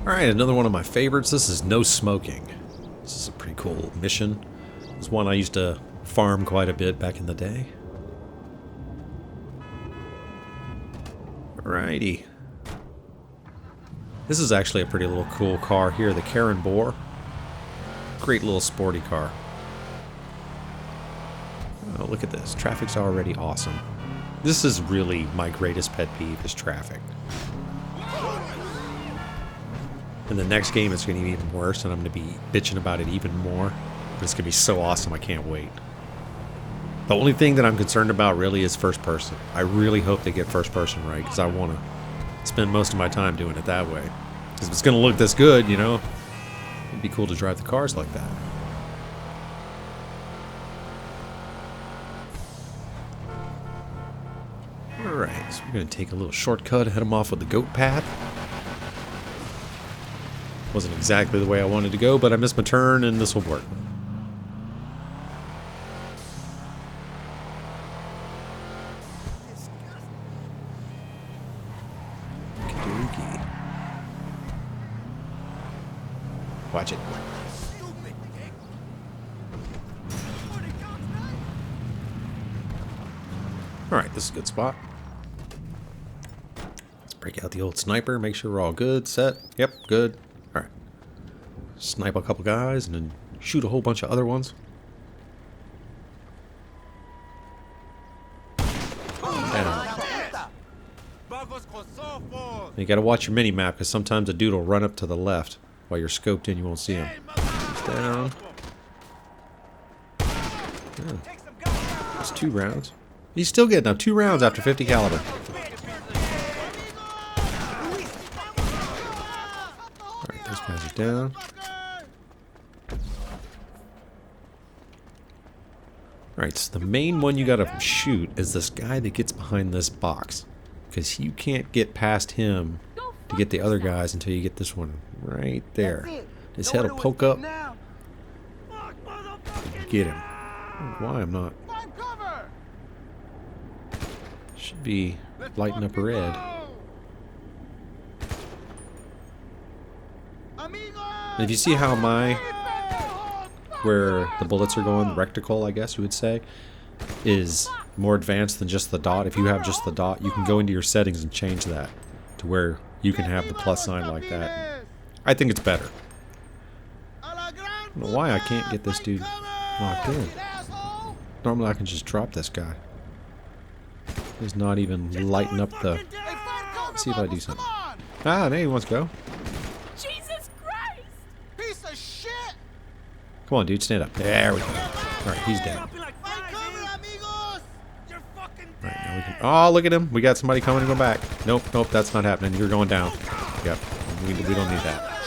Alright, another one of my favorites. This is no smoking. This is a pretty cool mission. It's one I used to farm quite a bit back in the day. Alrighty. This is actually a pretty little cool car here, the Karen Bohr. Great little sporty car. Oh, look at this. Traffic's already awesome. This is really my greatest pet peeve, is traffic. In the next game, it's going to be even worse, and I'm going to be bitching about it even more. But it's going to be so awesome, I can't wait. The only thing that I'm concerned about really is first person. I really hope they get first person right, because I want to spend most of my time doing it that way. Because if it's going to look this good, you know, it'd be cool to drive the cars like that. Alright, so we're going to take a little shortcut, head them off with the goat path. Wasn't exactly the way I wanted to go, but I missed my turn, and this will work. Okey-dokey. Watch it. Alright, this is a good spot. Let's break out the old sniper, make sure we're all good, set. Yep, good. Alright. Snipe a couple guys and then shoot a whole bunch of other ones. You gotta watch your mini-map, because sometimes a dude will run up to the left while you're scoped in, you won't see him. Down. Oh. That's 2 rounds. He's still getting up 2 rounds after 50 caliber. Alright, those guys are down. Alright, so the main one you gotta shoot is this guy that gets behind this box. Because you can't get past him to get the other guys until you get this one right there. His head will poke up. Get him. Why I'm not. Should be lighting up red. And if you see how where the bullets are going, the reticle, I guess you would say, is more advanced than just the dot. If you have just the dot, you can go into your settings and change that to where you can have the plus sign like that. I think it's better. I don't know why I can't get this dude locked in. Normally I can just drop this guy. He's not even lighting up the... Let's see if I do something. Ah, there he wants to go. Jesus Christ! Piece of shit! Come on, dude, stand up. There we go. Alright, he's down. Right, now we can... Oh, look at him. We got somebody coming to go back. Nope, nope, that's not happening. You're going down. Yep, we don't need that.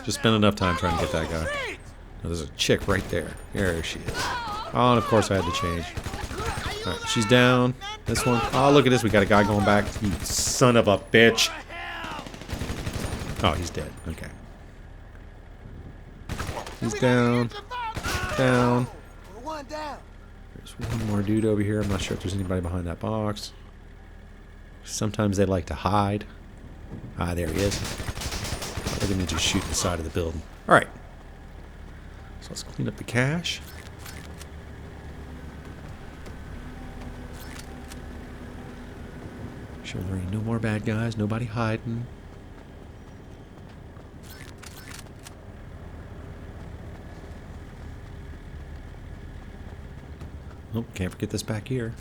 Just spend enough time trying to get that guy. Oh, there's a chick right there. There she is. Oh, and of course I had to change. Alright, she's down. This one. Oh, look at this. We got a guy going back. You son of a bitch. Oh, he's dead. Okay. He's down. Down. There's one more dude over here. I'm not sure if there's anybody behind that box. Sometimes they like to hide. Ah, there he is. Look at me just shoot the side of the building. Alright. So let's clean up the cache. Sure there ain't no more bad guys. Nobody hiding. Oh, can't forget this back here.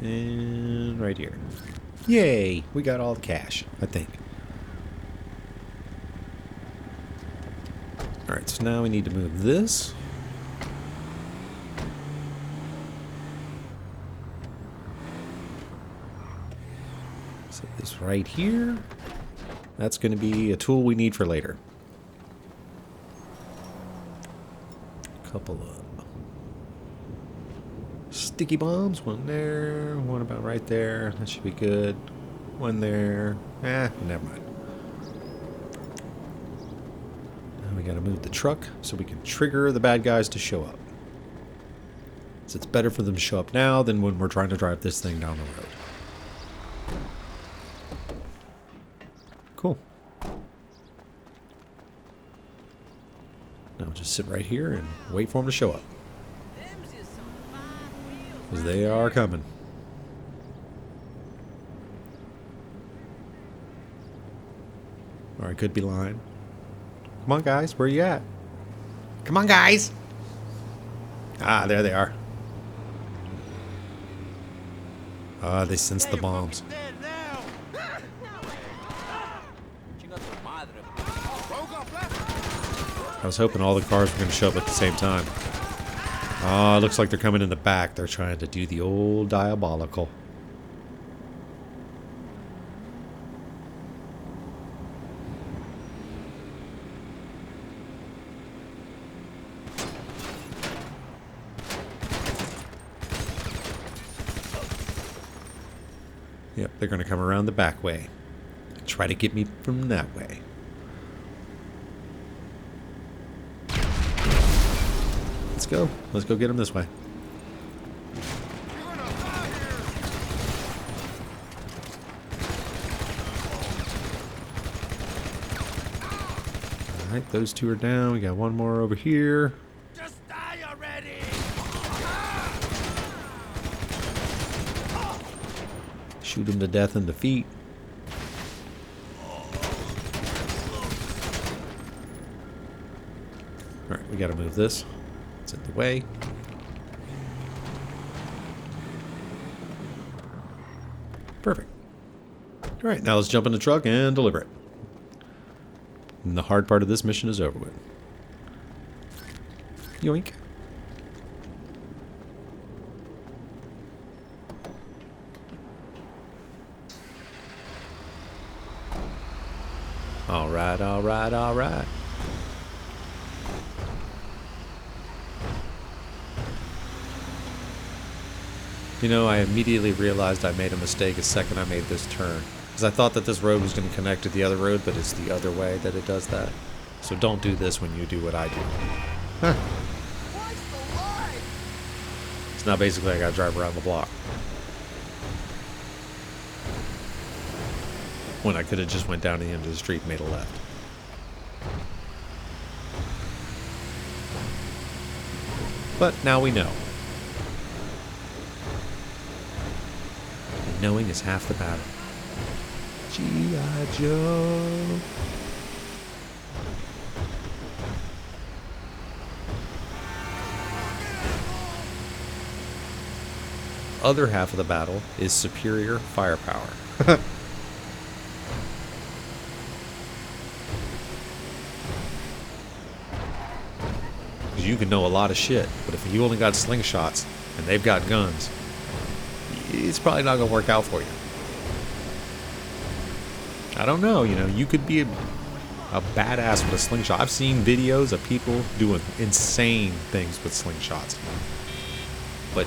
And right here. Yay! We got all the cash, I think. Alright, so now we need to move this. Set this right here. That's going to be a tool we need for later. Couple of sticky bombs. One there, one about right there. That should be good. One there. Never mind. Now we gotta move the truck so we can trigger the bad guys to show up. So it's better for them to show up now than when we're trying to drive this thing down the road. sit right here and wait for them to show up. Because they are coming. Or I could be lying. Come on, guys. Where you at? Come on, guys. Ah, there they are. Ah, they sense the bombs. I was hoping all the cars were going to show up at the same time. Ah, looks like they're coming in the back. They're trying to do the old diabolical. Yep, they're going to come around the back way. Try to get me from that way. Let's go. Let's go get them this way. Alright, those two are down. We got one more over here. Just die already! Shoot him to death in the feet. Alright, we gotta move this. It's in the way. Perfect. Alright, now let's jump in the truck and deliver it. And the hard part of this mission is over with. Yoink. Alright, alright, alright. You know, I immediately realized I made a mistake the second I made this turn. Because I thought that this road was going to connect to the other road, but it's the other way that it does that. So don't do this when you do what I do. Huh. So now basically I got to drive around the block. When I could have just went down to the end of the street and made a left. But now we know. And knowing is half the battle. G.I. Joe. Other half of the battle is superior firepower. You can know a lot of shit, but if you only got slingshots and they've got guns, it's probably not going to work out for you. I don't know, you know, you could be a badass with a slingshot. I've seen videos of people doing insane things with slingshots. But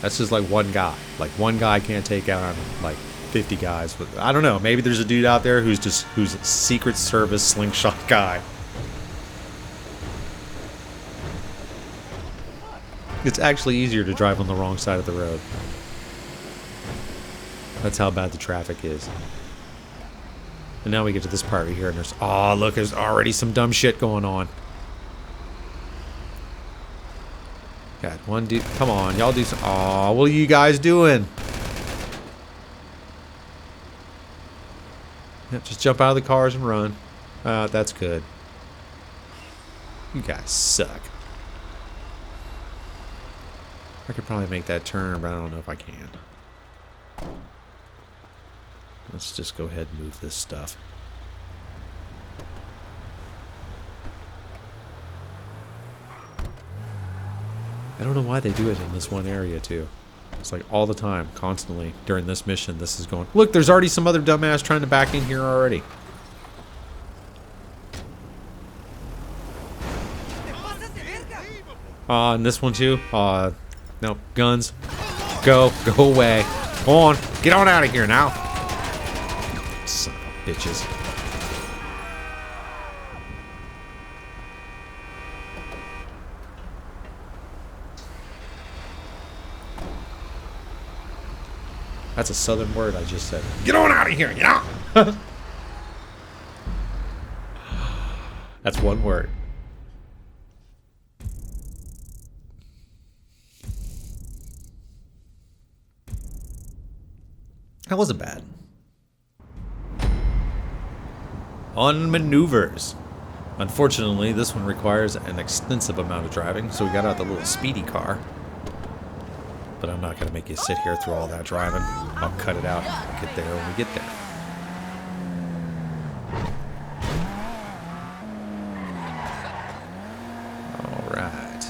that's just like one guy. Like one guy can't take out like 50 guys. But I don't know, maybe there's a dude out there who's a Secret Service slingshot guy. It's actually easier to drive on the wrong side of the road. That's how bad the traffic is. And now we get to this part right here, and there's... Oh, look, there's already some dumb shit going on. Got one dude... Come on, y'all do some... Oh, what are you guys doing? Yep, just jump out of the cars and run. That's good. You guys suck. I could probably make that turn, but I don't know if I can. Let's just go ahead and move this stuff. I don't know why they do it in this one area, too. It's like all the time, constantly, during this mission, this is going... Look, there's already some other dumbass trying to back in here already. And this one, too. No, guns. Go away. Go on, get on out of here now. Son of bitches. That's a southern word I just said. Get on out of here, you know? That's one word. That wasn't bad. On maneuvers. Unfortunately, this one requires an extensive amount of driving, so we got out the little speedy car. But I'm not going to make you sit here through all that driving. I'll cut it out and get there when we get there. Alright.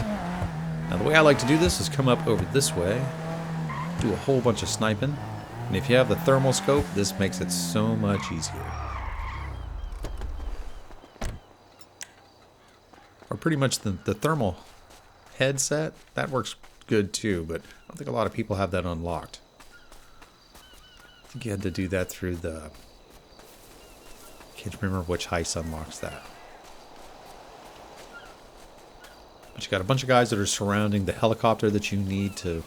Now the way I like to do this is come up over this way, do a whole bunch of sniping, and if you have the thermal scope, this makes it so much easier. Or pretty much the thermal headset, that works good too, but I don't think a lot of people have that unlocked. I think you had to do that through the... Can't remember which heist unlocks that. But you got a bunch of guys that are surrounding the helicopter that you need to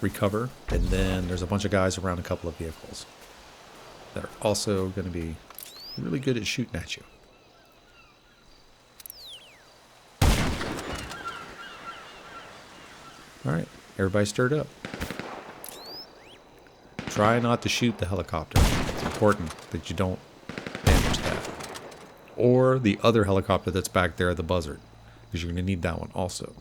recover, and then there's a bunch of guys around a couple of vehicles that are also going to be really good at shooting at you. Alright, everybody stirred up. Try not to shoot the helicopter. It's important that you don't damage that. Or the other helicopter that's back there, the Buzzard, because you're going to need that one also.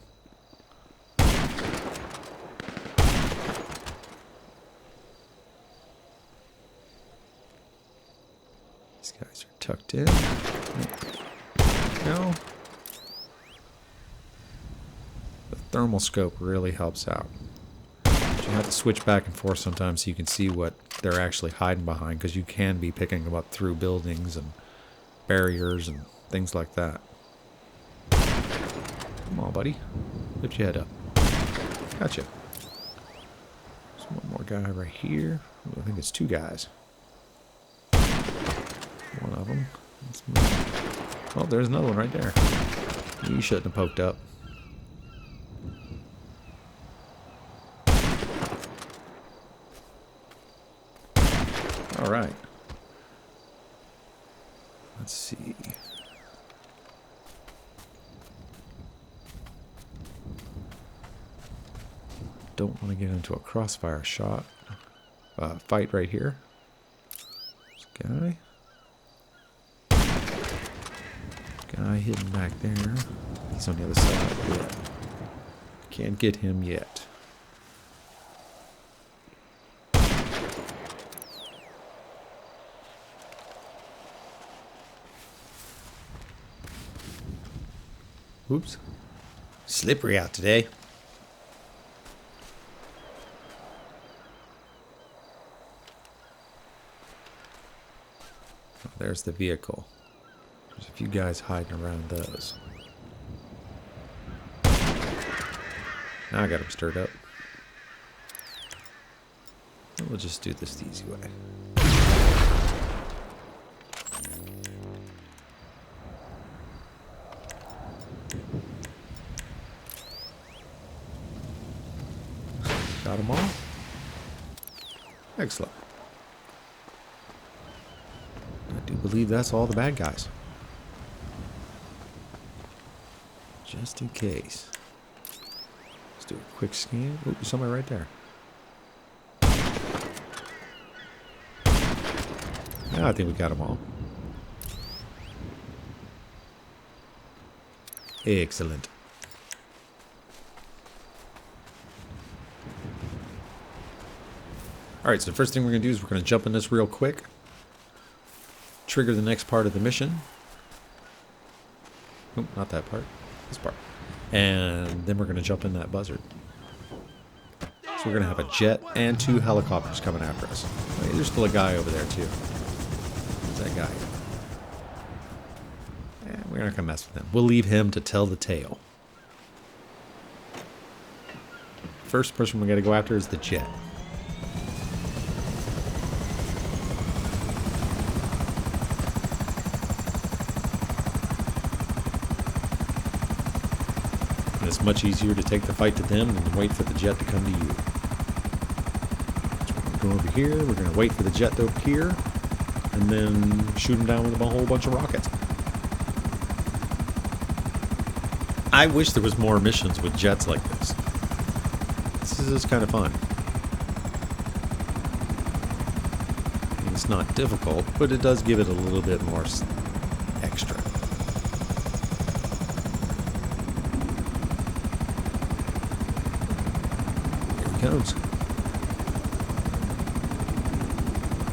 These guys are tucked in. No. The thermal scope really helps out. But you have to switch back and forth sometimes so you can see what they're actually hiding behind, because you can be picking them up through buildings and barriers and things like that. Come on, buddy. Lift your head up. Gotcha. There's one more guy right here. Ooh, I think it's two guys. One of them. Oh, there's another one right there. You shouldn't have poked up. Alright. Let's see. Don't want to get into a crossfire shot. Fight right here. This guy. Guy hidden back there. He's on the other side. Yeah. Can't get him yet. Oops. Slippery out today. Oh, there's the vehicle. There's a few guys hiding around those. Now I got them stirred up. We'll just do this the easy way. Got them all? Excellent. I do believe that's all the bad guys. Just in case. Let's do a quick scan. Ooh, there's somebody right there. Now I think we got them all. Excellent. Alright, so the first thing we're going to do is we're going to jump in this real quick. Trigger the next part of the mission. Nope, not that part. This part. And then we're going to jump in that Buzzard. So we're going to have a jet and two helicopters coming after us. Wait, there's still a guy over there too. Who's that guy? Yeah, we're not going to mess with him. We'll leave him to tell the tale. First person we're going to go after is the jet. It's much easier to take the fight to them than to wait for the jet to come to you. So we're going to go over here, we're going to wait for the jet to appear, and then shoot them down with a whole bunch of rockets. I wish there was more missions with jets like this. This is kind of fun. it's not difficult, but it does give it a little bit more extra. Here he comes.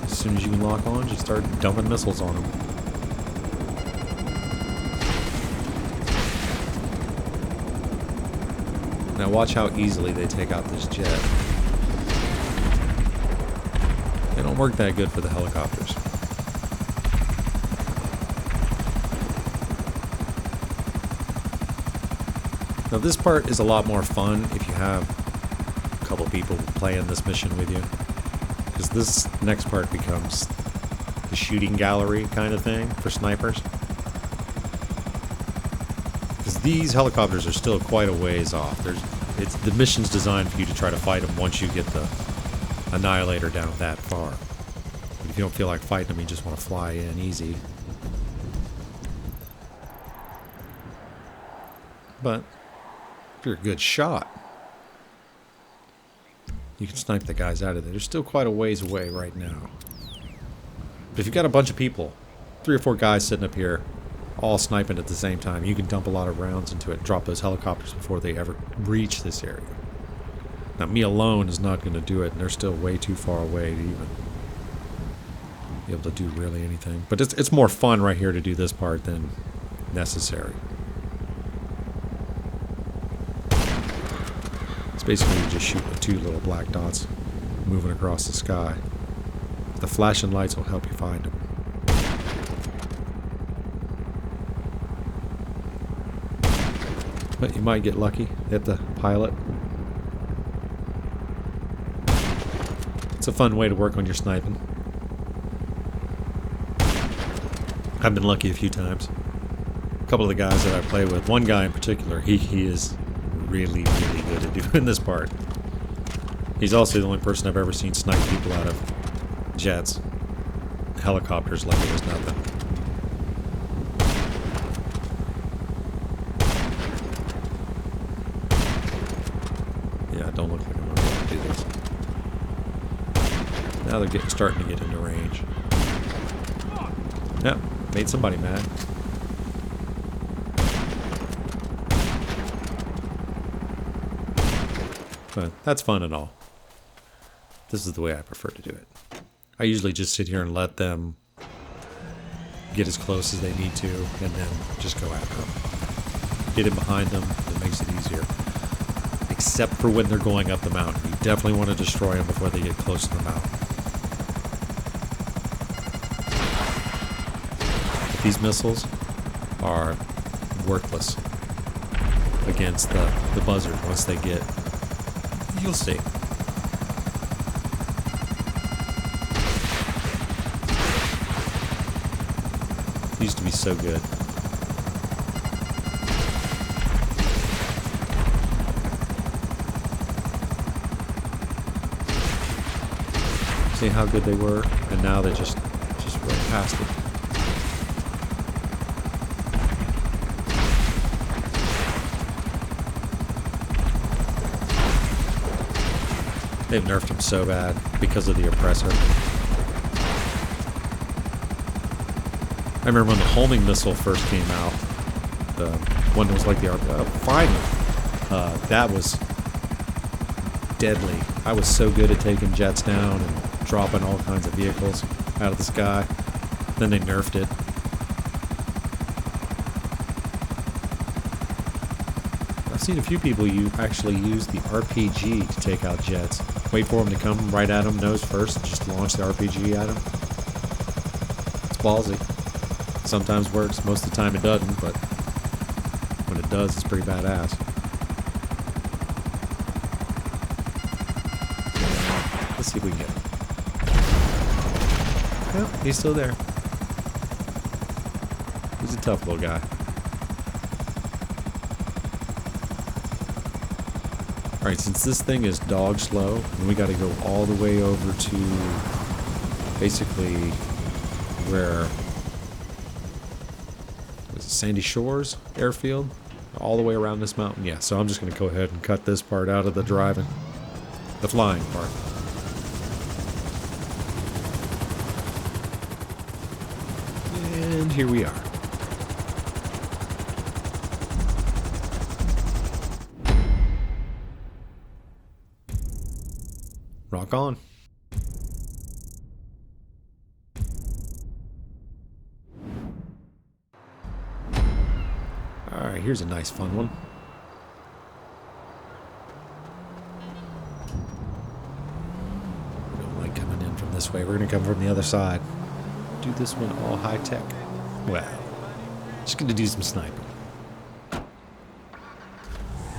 As soon as you can lock on, just start dumping missiles on him. Now watch how easily they take out this jet. They don't work that good for the helicopters. Now this part is a lot more fun if you have a couple people playing this mission with you. Because this next part becomes the shooting gallery kind of thing for snipers. Because these helicopters are still quite a ways off. The mission's designed for you to try to fight them once you get the Annihilator down that far. But if you don't feel like fighting them, you just want to fly in easy. But if you're a good shot, you can snipe the guys out of there. They're still quite a ways away right now. But if you've got a bunch of people, 3 or 4 guys sitting up here, all sniping at the same time, you can dump a lot of rounds into it and drop those helicopters before they ever reach this area. Now, me alone is not going to do it, and they're still way too far away to even be able to do really anything. But it's more fun right here to do this part than necessary. It's basically just shooting 2 little black dots moving across the sky. The flashing lights will help you find them. But you might get lucky, hit the pilot. It's a fun way to work on your sniping. I've been lucky a few times. A couple of the guys that I play with, one guy in particular, he is really, really good at doing this part. He's also the only person I've ever seen snipe people out of jets, helicopters like it was nothing. Yeah, don't look like I'm going to do this. Now they're starting to get into range. Yep, made somebody mad. But that's fun and all. This is the way I prefer to do it. I usually just sit here and let them get as close as they need to, and then just go after them. Get in behind them, it makes it easier. Except for when they're going up the mountain. You definitely want to destroy them before they get close to the mountain. But these missiles are worthless against the buzzard once they get... You'll see. It used to be so good. See how good they were, and now they just right past it. They've nerfed him so bad because of the oppressor. I remember when the homing missile first came out, the one that was like the finally, that was deadly. I was so good at taking jets down and dropping all kinds of vehicles out of the sky. Then they nerfed it. I've seen a few people actually use the RPG to take out jets. Wait for them to come right at them nose first and just launch the RPG at them. It's ballsy. Sometimes works, most of the time it doesn't, but when it does, it's pretty badass. Let's see if we can get him. Yep, he's still there. He's a tough little guy. Alright, since this thing is dog slow, and we gotta go all the way over to basically where was it Sandy Shores Airfield? All the way around this mountain? Yeah, so I'm just gonna go ahead and cut this part out of the driving. The flying part. And here we are. Rock on. Alright, here's a nice fun one. We don't like coming in from this way. We're going to come from the other side. Do this one all high tech. Well, just going to do some sniping.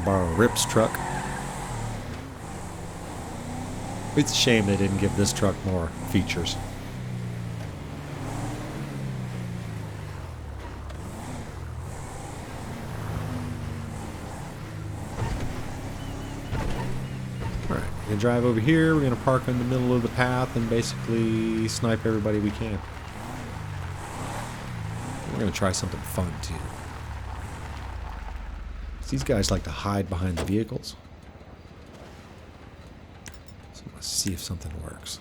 Borrow Rip's truck. It's a shame they didn't give this truck more features. Alright, we're going to drive over here. We're going to park in the middle of the path and basically snipe everybody we can. We're going to try something fun too. These guys like to hide behind the vehicles. So let's see if something works.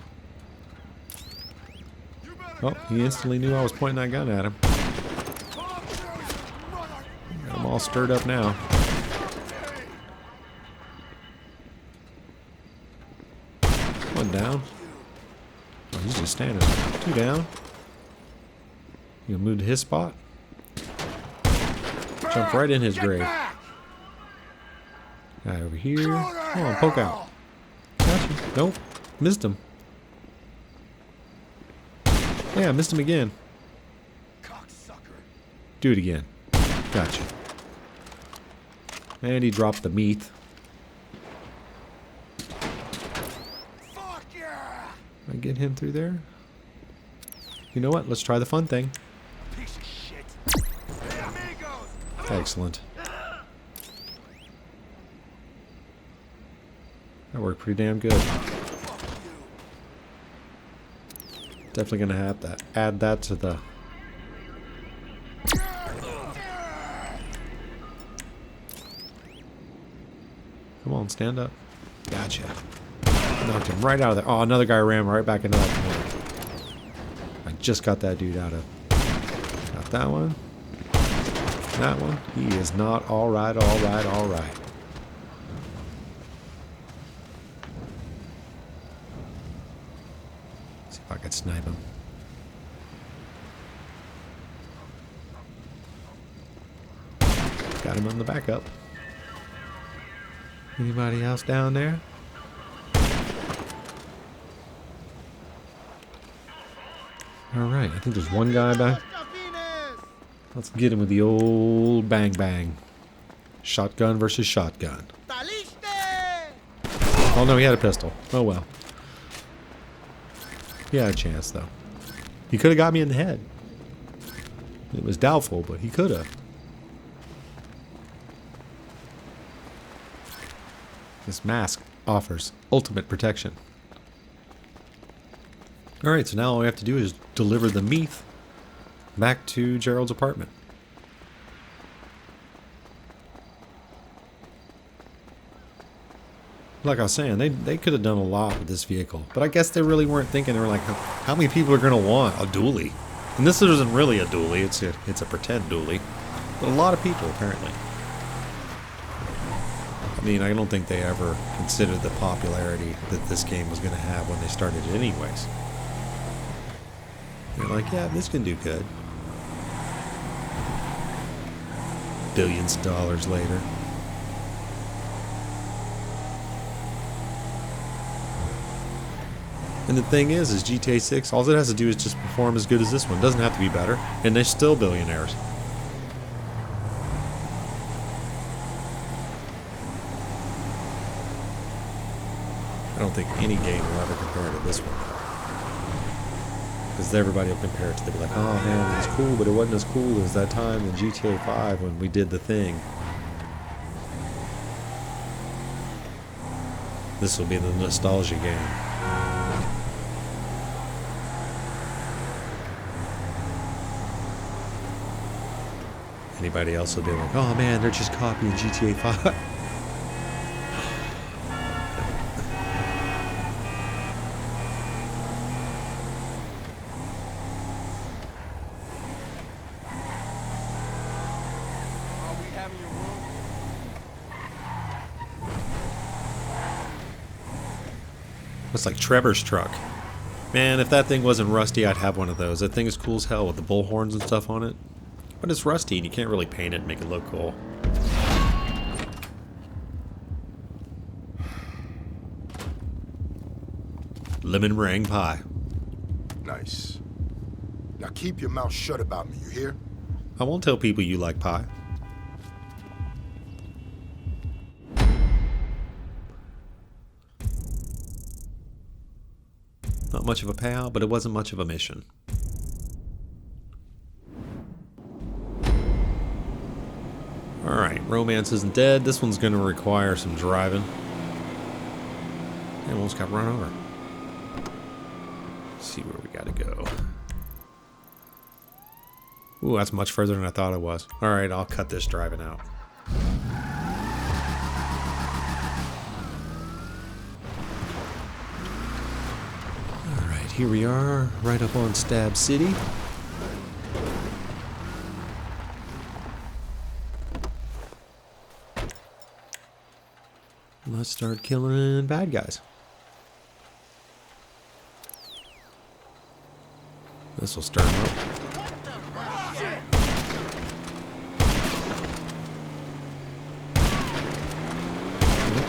Oh, he instantly knew I was pointing that gun at him. Got him all stirred up now. One down. Oh, he's just standing there. Two down. You gonna move to his spot? Jump right in his grave. Guy over here. Come on, poke out. Gotcha. Nope. Missed him. Yeah, missed him again. Do it again. Gotcha. And he dropped the meat. I get him through there? You know what? Let's try the fun thing. Excellent. That worked pretty damn good. Definitely gonna have to add that to the... Come on, stand up. Gotcha. Knocked him right out of there. Oh, another guy ran right back into that corner. I just got that dude out of... Got that one. That one. He is not alright, alright, alright. See if I could snipe him. Got him on the backup. Anybody else down there? Alright, I think there's one guy back. Let's get him with the old bang bang. Shotgun versus shotgun. Oh no, he had a pistol. Oh well. He had a chance though. He could have got me in the head. It was doubtful, but he could have. This mask offers ultimate protection. Alright, so now all we have to do is deliver the meat back to Gerald's apartment. Like I was saying, they could have done a lot with this vehicle. But I guess they really weren't thinking. They were like, how many people are going to want a dually? And this isn't really a dually. It's a pretend dually. But a lot of people, apparently. I mean, I don't think they ever considered the popularity that this game was going to have when they started it anyways. They're like, yeah, this can do good. Billions of dollars later. And the thing is GTA 6, all it has to do is just perform as good as this one. It doesn't have to be better. And they're still billionaires. I don't think any game will ever compare to this one. Because everybody will compare it to, they'll be like, oh man, it was cool, but it wasn't as cool as that time in GTA 5 when we did the thing. This will be the nostalgia game. Anybody else will be like, oh man, they're just copying GTA 5. have in your room? Looks like Trevor's truck. Man, if that thing wasn't rusty, I'd have one of those. That thing is cool as hell with the bull horns and stuff on it. But it's rusty and you can't really paint it and make it look cool. Lemon meringue pie. Nice. Now keep your mouth shut about me, you hear? I won't tell people you like pie. Not much of a payout, but it wasn't much of a mission. Alright, romance isn't dead. This one's going to require some driving. I almost got run over. Let's see where we got to go. Ooh, that's much further than I thought it was. Alright, I'll cut this driving out. Alright, here we are, right up on Stab City. Let's start killing bad guys. This will stir them up.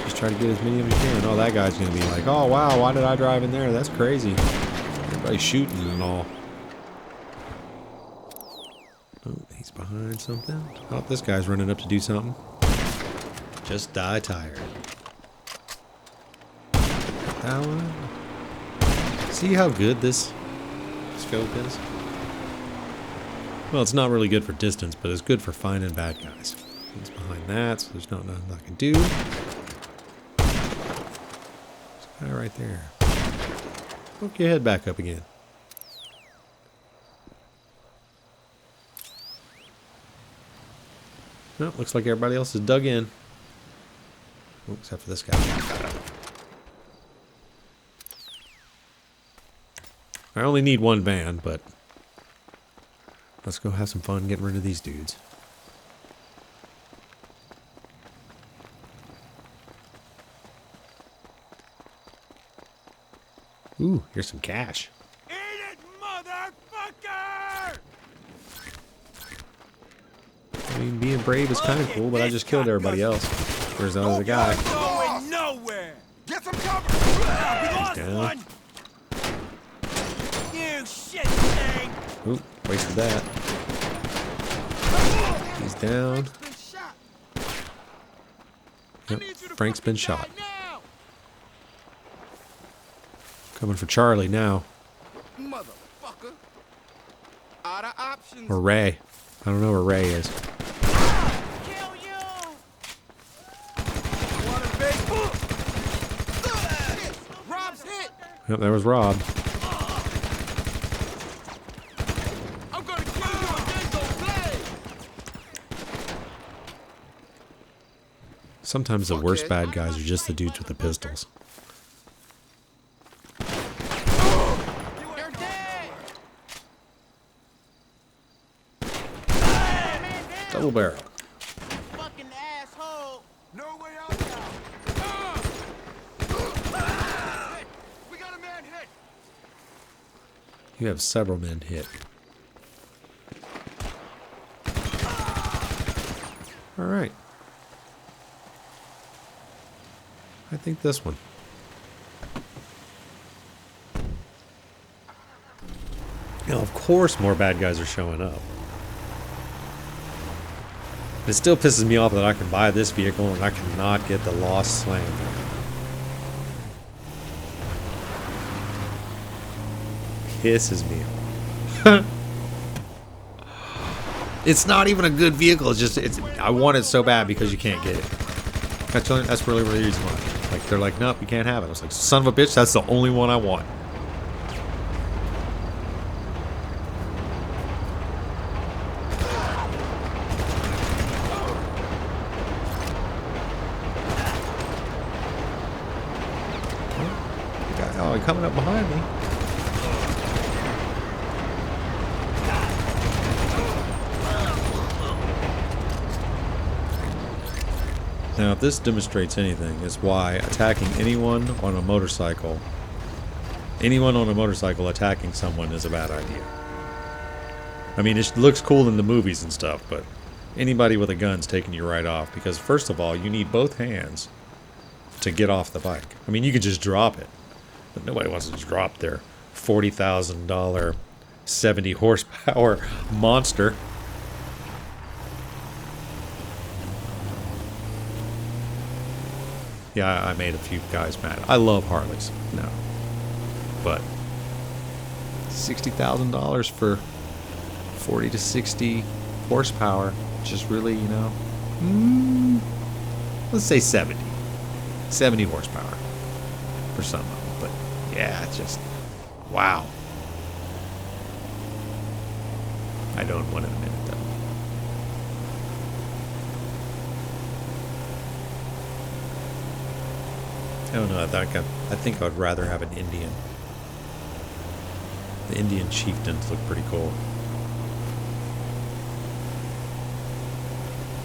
Just try to get as many of them as you can. Oh, that guy's gonna be like, oh wow, why did I drive in there? That's crazy. Everybody's shooting and all. Oh, he's behind something. Oh, this guy's running up to do something. Just die tired. That one. See how good this scope is? Well, it's not really good for distance, but it's good for finding bad guys. He's behind that, so there's nothing I can do. There's a guy right there. Poke your head back up again. Nope, looks like everybody else is dug in. Oh, except for this guy. I only need one van, but let's go have some fun getting rid of these dudes. Ooh, here's some cash. Eat it, motherfucker! I mean, being brave is kind of cool, but I just killed everybody else. Where's the other guy? Going nowhere! Get some cover! Lost down. one! You shit thing! Ooh, wasted that. He's down. Yep, Frank's been shot. Coming for Charlie now. Motherfucker. Out of options. Or Ray. I don't know where Ray is. Kill you! Want a big Rob's hit! Yep, there was Rob. I'm gonna kill you again, go play! Sometimes the worst bad guys are just the dudes with the pistols. You're dead! Double barrel. Fucking asshole! No way out now! We got a man hit! You have several men hit. Alright. I think this one. Now, of course more bad guys are showing up. It still pisses me off that I can buy this vehicle and I cannot get the Lost Slam. Pisses me off. It's not even a good vehicle. It's just, I want it so bad because you can't get it. That's really the reason why. Like, they're like, nope, you can't have it. I was like, son of a bitch, that's the only one I want. Oh, he's coming up behind me. Now, if this demonstrates anything, is why attacking anyone on a motorcycle attacking someone is a bad idea. I mean, it looks cool in the movies and stuff, but anybody with a gun's taking you right off, because first of all, you need both hands to get off the bike. I mean, you could just drop it, but nobody wants to just drop their $40,000 70 horsepower monster. Yeah, I made a few guys mad. I love Harleys. No. But $60,000 for 40 to 60 horsepower. Just really, you know, let's say 70. 70 horsepower for some of them. But yeah, it's just, wow. I don't want it in a minute, though. I don't know. I think I'd rather have an Indian. The Indian chieftains look pretty cool.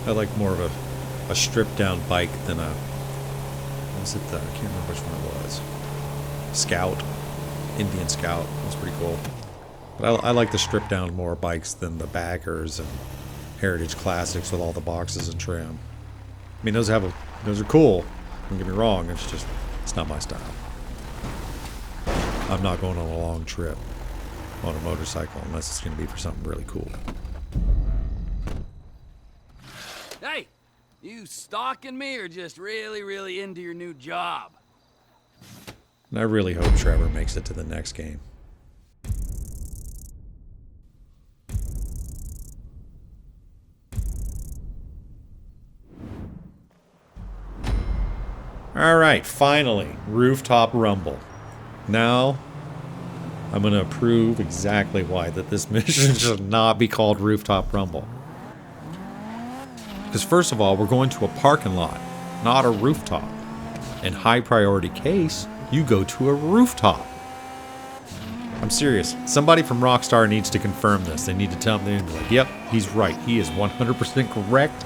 I like more of a stripped down bike than a. Was it the? I can't remember which one it was. Scout, Indian Scout. That's pretty cool. But I like the stripped down more bikes than the baggers and Heritage Classics with all the boxes and trim. I mean, those are cool. Don't get me wrong. It's not my style. I'm not going on a long trip on a motorcycle unless it's going to be for something really cool. Hey, you stalking me or just really, really into your new job? And I really hope Trevor makes it to the next game. Alright, finally, Rooftop Rumble. Now, I'm going to prove exactly why that this mission should not be called Rooftop Rumble. Because first of all, we're going to a parking lot, not a rooftop. In high priority case, you go to a rooftop. I'm serious. Somebody from Rockstar needs to confirm this. They need to tell me, like, yep, he's right. He is 100% correct.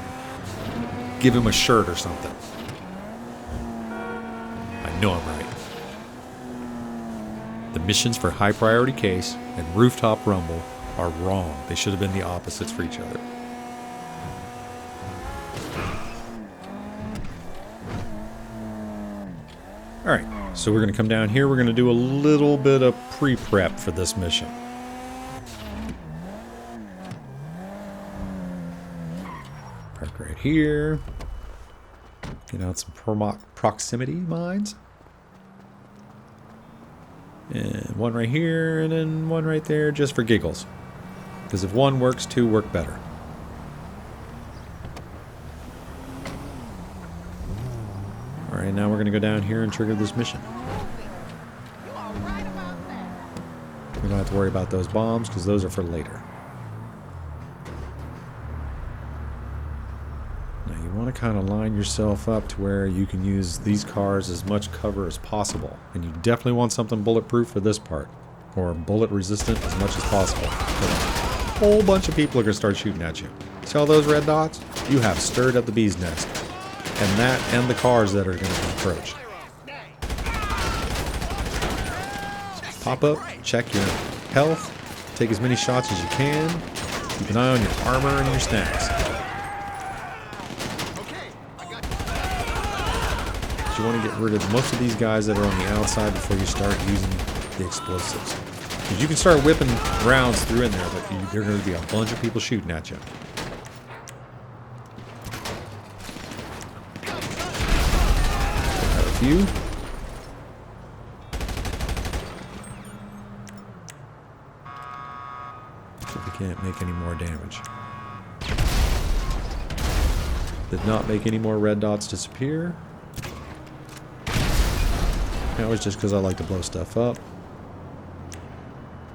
Give him a shirt or something. I know I'm right. The missions for High Priority Case and Rooftop Rumble are wrong. They should have been the opposites for each other. Alright, so we're going to come down here. We're going to do a little bit of pre-prep for this mission. Park right here. Get out some proximity mines. And one right here, and then one right there, just for giggles. Because if one works, two work better. Alright, now we're going to go down here and trigger this mission. We don't have to worry about those bombs, because those are for later. Now you want to kind of line yourself up to where you can use these cars as much cover as possible. And you definitely want something bulletproof for this part. Or bullet resistant as much as possible. But a whole bunch of people are going to start shooting at you. See all those red dots? You have stirred up the bee's nest. And that and the cars that are going to approach. Pop up, check your health, take as many shots as you can, keep an eye on your armor and your snacks. But you want to get rid of most of these guys that are on the outside before you start using the explosives. Because you can start whipping rounds through in there, but there are going to be a bunch of people shooting at you. Few. So we can't make any more damage. Did not make any more red dots disappear. That was just because I like to blow stuff up.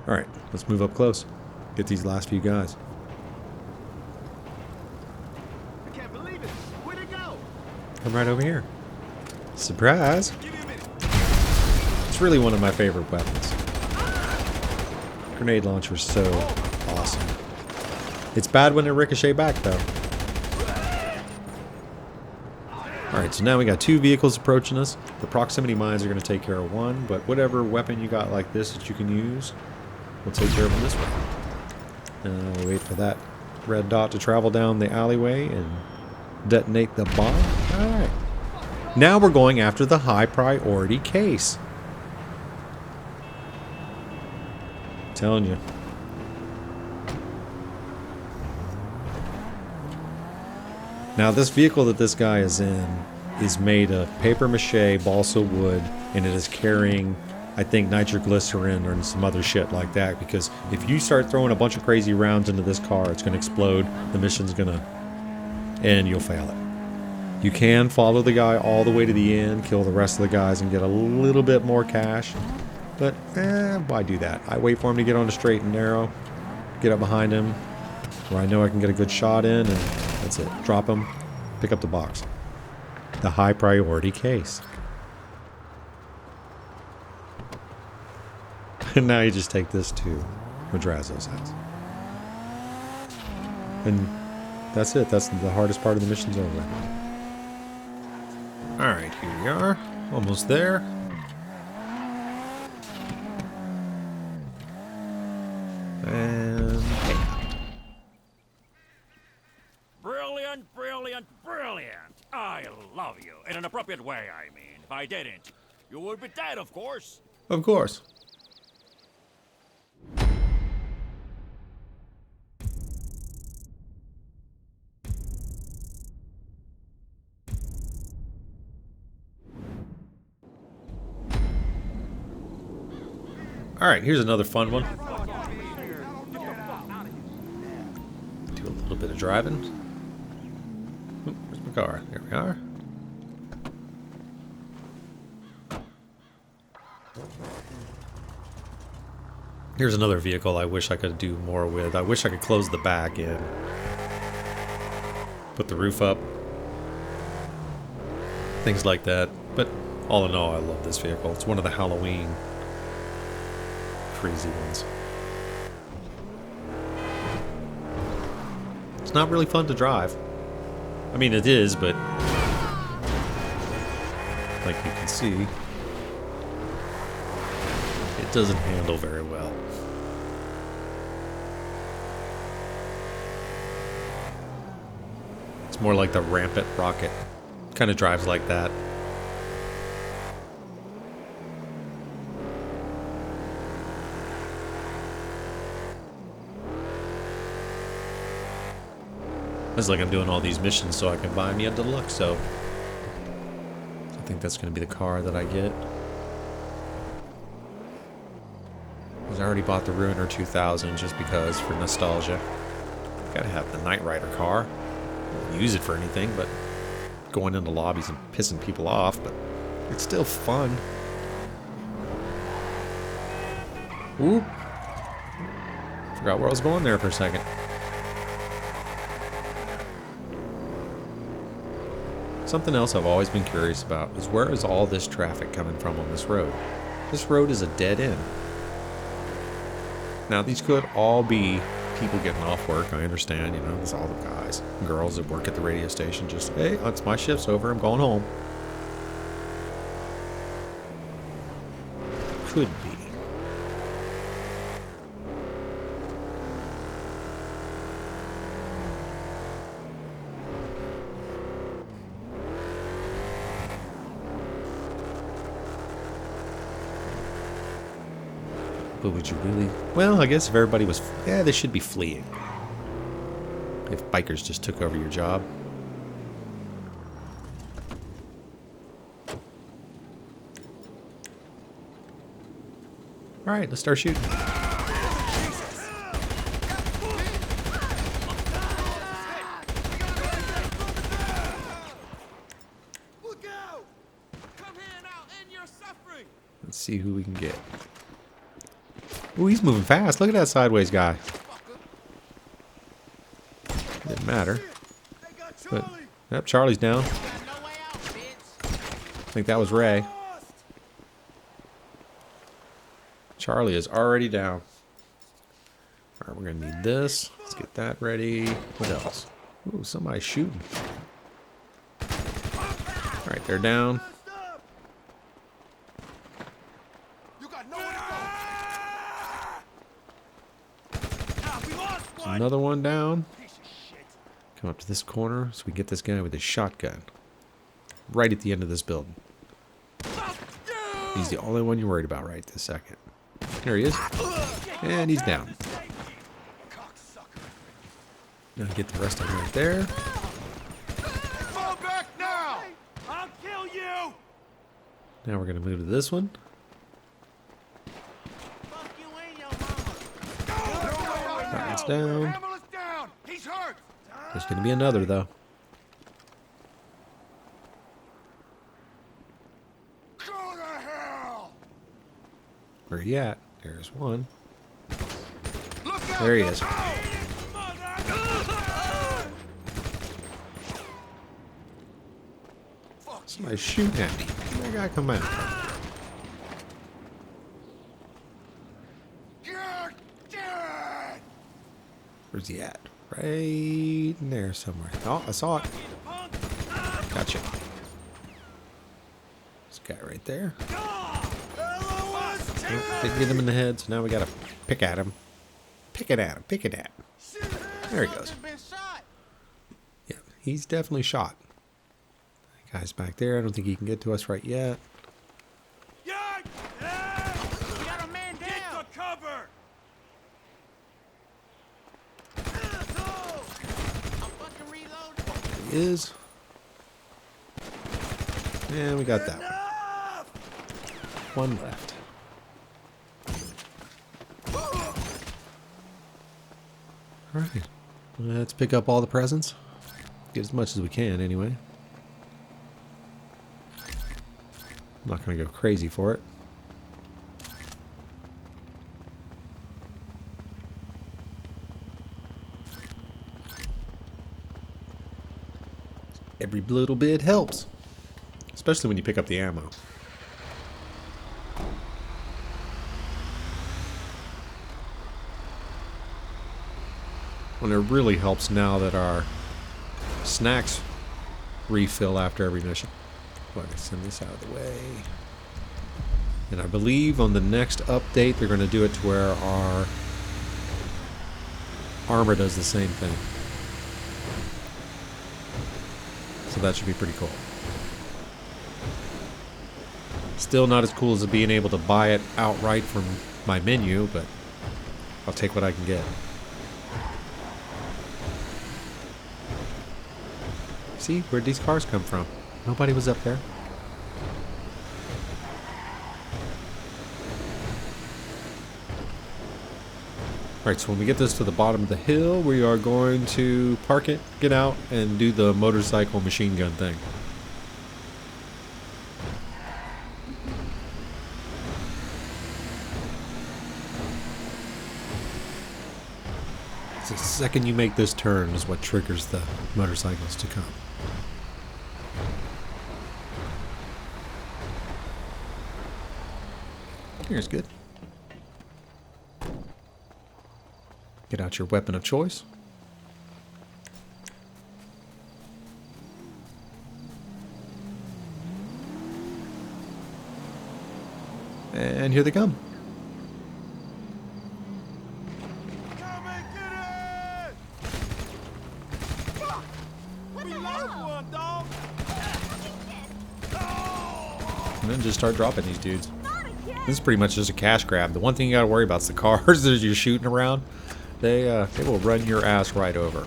Alright, let's move up close. Get these last few guys. I can't believe it. Where'd it go? Come right over here. Surprise! It's really one of my favorite weapons. Grenade launcher is so awesome. It's bad when it ricochet back though. Alright, so now we got 2 vehicles approaching us. The proximity mines are going to take care of one, but whatever weapon you got like this that you can use, we'll take care of them this way. We'll wait for that red dot to travel down the alleyway and detonate the bomb. Alright. Now we're going after the high priority case. I'm telling you. Now this vehicle that this guy is in is made of paper mache, balsa wood, and it is carrying, I think, nitroglycerin or some other shit like that, because if you start throwing a bunch of crazy rounds into this car, it's going to explode, the mission's going to, and you'll fail it. You can follow the guy all the way to the end, kill the rest of the guys, and get a little bit more cash, but why do that? I wait for him to get on the straight and narrow, get up behind him, where I know I can get a good shot in, and that's it. Drop him, pick up the box. The high priority case. And now you just take this to Madrazo's house. And that's it. That's the hardest part of the mission's over. Alright, here we are. Almost there. And hey. Brilliant, brilliant, brilliant. I love you. In an appropriate way, I mean. If I didn't, you would be dead, of course. Of course. Alright, here's another fun one. Do a little bit of driving. Oop, where's my car? There we are. Here's another vehicle I wish I could do more with. I wish I could close the back in. Put the roof up. Things like that. But all in all, I love this vehicle. It's one of the Halloween crazy ones. It's not really fun to drive. I mean, it is, but like you can see, it doesn't handle very well. It's more like the Rampant Rocket. Kind of drives like that. It's like I'm doing all these missions so I can buy me a deluxe, so I think that's going to be the car that I get. Because I already bought the Ruiner 2000 just because, for nostalgia. Gotta have the Knight Rider car. I don't use it for anything, but going into lobbies and pissing people off, but it's still fun. Oop. Forgot where I was going there for a second. Something else I've always been curious about is where is all this traffic coming from on this road? This road is a dead end. Now these could all be people getting off work, I understand, you know, there's all the guys and girls that work at the radio station just, hey, it's my shift's over, I'm going home. Could be. But would you really? Well, I guess if everybody was... Yeah, they should be fleeing. If bikers just took over your job. Alright, let's start shooting. Let's see who we can get. Ooh, he's moving fast. Look at that sideways guy. Didn't matter. But, yep, Charlie's down. I think that was Ray. Charlie is already down. Alright, we're gonna need this. Let's get that ready. What else? Ooh, somebody's shooting. Alright, Alright, they're down. You got nowhere to We lost There's one. another one down. go. Piece of shit. Come up to this corner so we can get this guy with his shotgun. Right at the end of this building. He's the only one you're worried about right this second. There he is. And he's down. Cocksucker. Now get the rest of them right there. Fall back now! I'll kill you. Now we're going to move to this one. Fuck you and your mama. That one's down. Hammer's down! He's hurt! There's going to be another, though. Go to hell! Where you at? There's one. Look out! There he is. Somebody's shooting at me. Where'd that guy come out? You're dead! Where's he at? Right in there somewhere. Oh, I saw it. Gotcha. This guy right there. Oh, didn't get him in the head, so now we gotta pick at him. Pick it at him. Pick it at him. There he goes. Yeah, he's definitely shot. That guy's back there. I don't think he can get to us right yet. We got a man down. Get to cover. He is. And we got that one. One left. Alright. Let's pick up all the presents. Get as much as we can, anyway. I'm not going to go crazy for it. Every little bit helps. Especially when you pick up the ammo. And it really helps now that our snacks refill after every mission. Well, I can send this out of the way. And I believe on the next update they're going to do it to where our armor does the same thing. So that should be pretty cool. Still not as cool as being able to buy it outright from my menu, but I'll take what I can get. See, where'd these cars come from? Nobody was up there. Alright, so when we get this to the bottom of the hill, we are going to park it, get out, and do the motorcycle machine gun thing. So the second you make this turn is what triggers the motorcycles to come. Here's good. Get out your weapon of choice. And here they come. Come and get it! What the hell? One, dog! And then just start dropping these dudes. Not again! This is pretty much just a cash grab. The one thing you gotta worry about is the cars as you're shooting around. They will run your ass right over.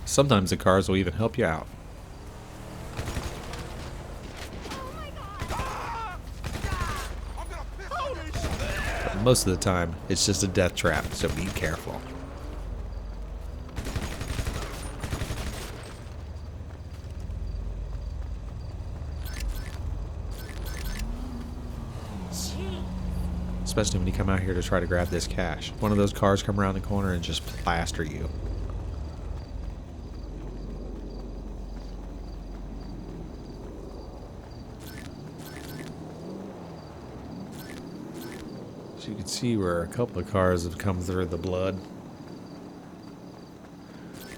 Sometimes the cars will even help you out. But most of the time, it's just a death trap, so be careful. Especially when you come out here to try to grab this cash. One of those cars come around the corner and just plaster you. So you can see where a couple of cars have come through the blood.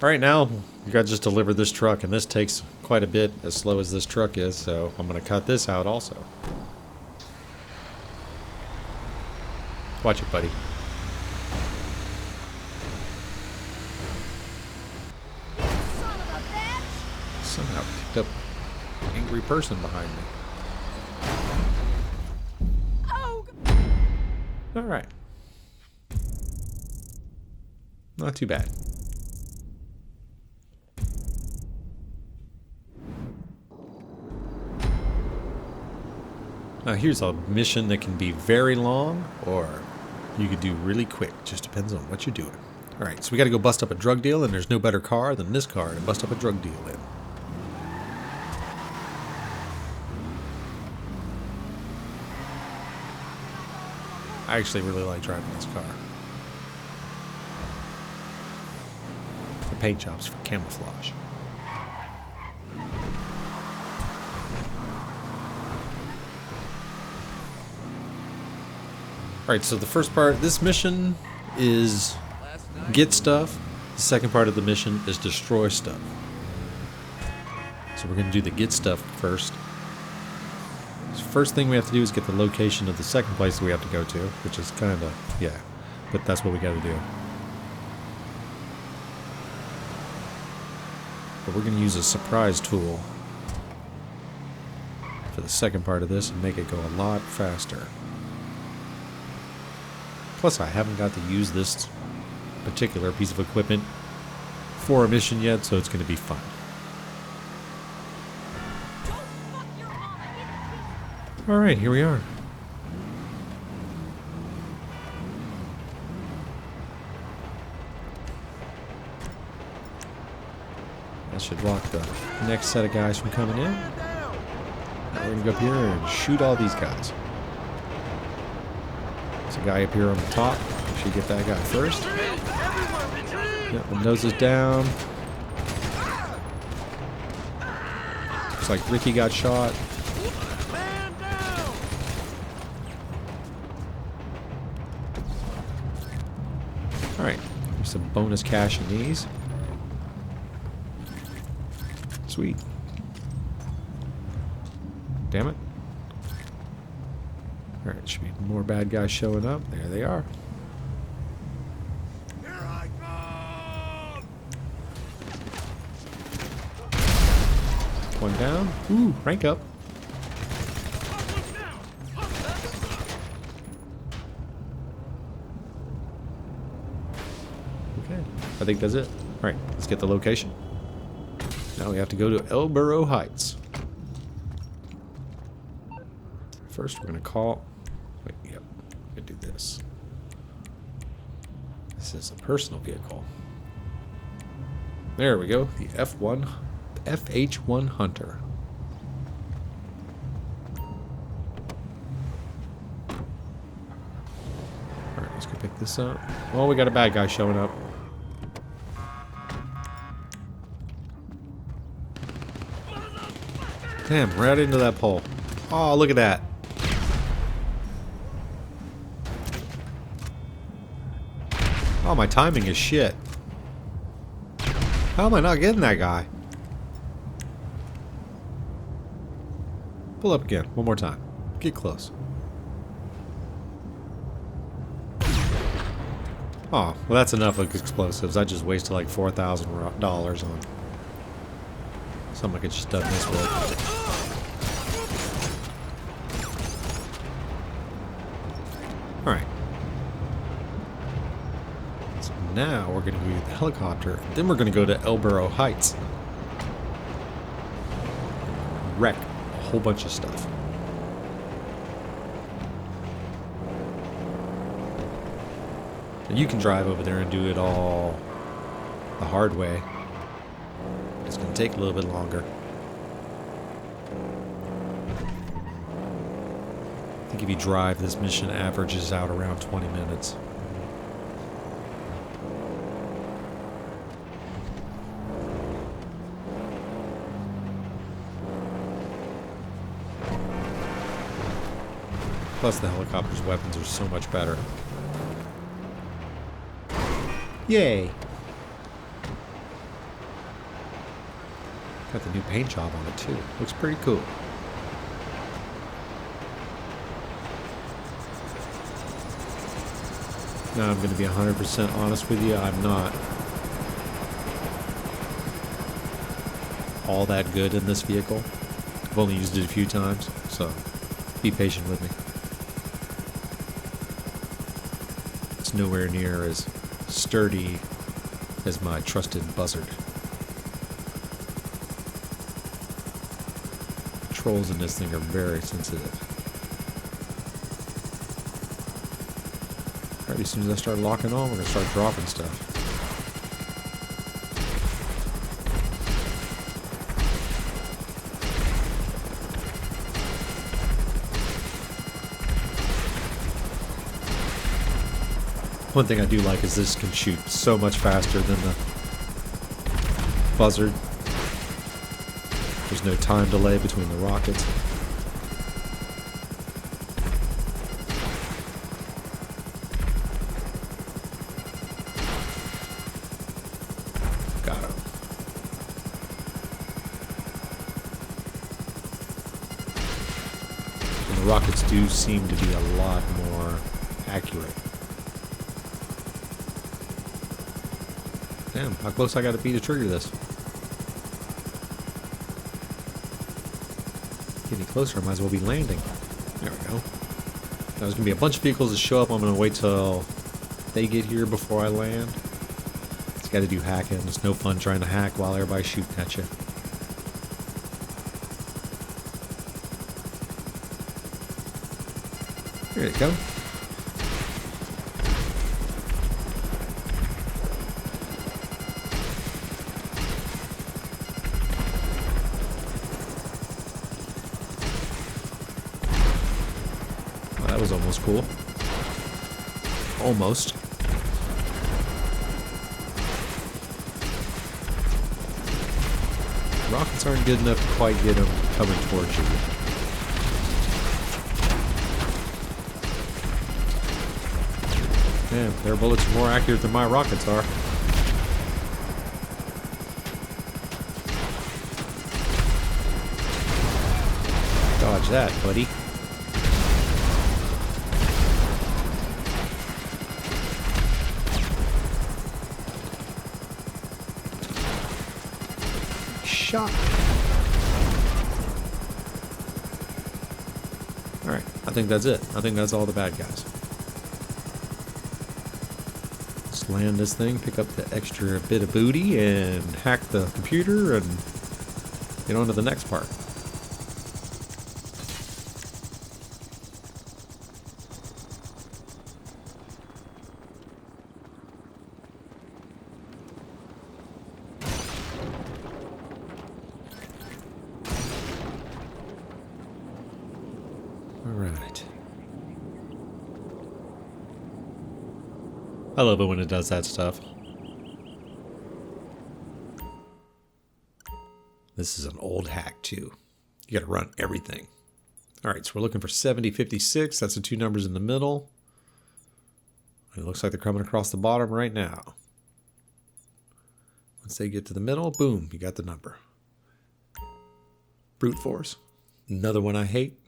Alright, now you gotta just deliver this truck, and this takes quite a bit, as slow as this truck is, so I'm gonna cut this out also. Watch it, buddy. Son of a bitch! Somehow picked up an angry person behind me. Oh! Alright. Not too bad. Now here's a mission that can be very long, or you could do really quick. Just depends on what you're doing. Alright, so we gotta go bust up a drug deal, and there's no better car than this car to bust up a drug deal in. I actually really like driving this car. The paint job's for camouflage. Alright, so the first part of this mission is get stuff. The second part of the mission is destroy stuff. So we're going to do the get stuff first. So first thing we have to do is get the location of the second place we have to go to, which is kind of, yeah, but that's what we got to do. But we're going to use a surprise tool for the second part of this and make it go a lot faster. Plus, I haven't got to use this particular piece of equipment for a mission yet, so it's going to be fun. Alright, here we are. That should block the next set of guys from coming in. Now we're going to go up here and shoot all these guys. There's a guy up here on the top. We should get that guy first. Yep, the nose is down. Looks like Ricky got shot. Alright, there's some bonus cash in these. Sweet. Damn it. Alright, should be more bad guys showing up. There they are. Here I come! One down. Ooh, rank up. Okay, I think that's it. Alright, let's get the location. Now we have to go to Elborough Heights. First, we're going to call... Wait, yep. I'm going to do this. This is a personal vehicle. There we go. The FH1 Hunter. Alright, let's go pick this up. Oh, we got a bad guy showing up. Damn, right into that pole. Oh, look at that. Oh, my timing is shit. How am I not getting that guy? Pull up again, one more time. Get close. Oh, well that's enough of explosives. I just wasted like $4,000 on something I could just done this with. Alright. So now we're going to get the helicopter. Then we're going to go to Elborough Heights. Wreck a whole bunch of stuff. And you can drive over there and do it all the hard way. It's going to take a little bit longer. I think if you drive, this mission averages out around 20 minutes. Plus the helicopter's weapons are so much better. Yay! Got the new paint job on it too. Looks pretty cool. Now I'm going to be 100% honest with you. I'm not all that good in this vehicle. I've only used it a few times, so be patient with me. It's nowhere near as sturdy as my trusted Buzzard. Controls in this thing are very sensitive. Alright, as soon as I start locking on, we're going to start dropping stuff. One thing I do like is this can shoot so much faster than the Buzzard. There's no time delay between the rockets. Got him. And the rockets do seem to be a lot more accurate. Damn, how close I gotta be to trigger this? Getting closer, I might as well be landing. There we go. Now, there's gonna be a bunch of vehicles that show up. I'm gonna wait till they get here before I land. It's gotta do hacking. It's no fun trying to hack while everybody's shooting at you. There you go. That was almost cool. Almost. Rockets aren't good enough to quite get them coming towards you. Damn, their bullets are more accurate than my rockets are. Dodge that, buddy. Shot. Alright, I think that's it. I think that's all the bad guys. Let's land this thing, pick up the extra bit of booty, and hack the computer, and get on to the next part. Alright. I love it when it does that stuff. This is an old hack too. You gotta run everything. Alright, so we're looking for 7056. That's the two numbers in the middle. And it looks like they're coming across the bottom right now. Once they get to the middle, boom, you got the number. Brute force. Another one I hate.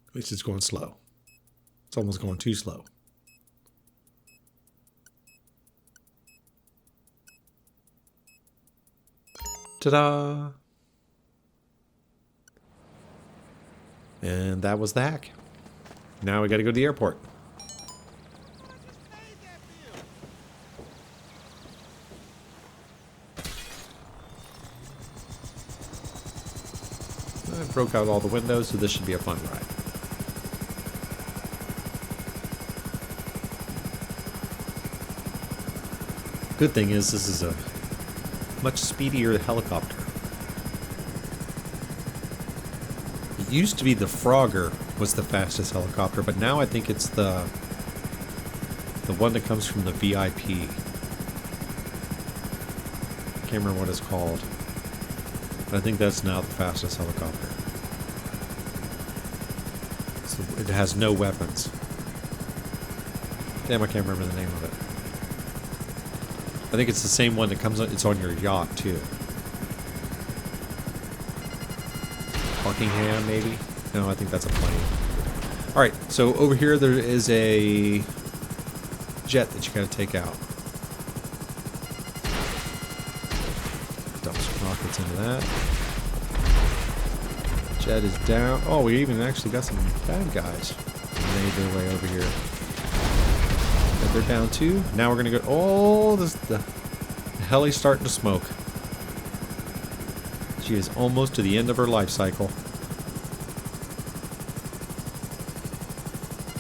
At least it's going slow. It's almost going too slow. Ta-da! And that was the hack. Now we gotta go to the airport. I broke out all the windows, so this should be a fun ride. Good thing is, this is a much speedier helicopter. It used to be the Frogger was the fastest helicopter, but now I think it's the one that comes from the VIP. Can't remember what it's called, but I think that's now the fastest helicopter. It has no weapons. Damn, I can't remember the name of it. I think it's the same one that comes on. It's on your yacht too. Buckingham, maybe? No, I think that's a plane. Alright, so over here there is a jet that you gotta take out. Dump some rockets into that. Jet is down. Oh, we even actually got some bad guys. Made their way over here. But they're down too. Now we're gonna go. Oh, the heli's starting to smoke. She is almost to the end of her life cycle.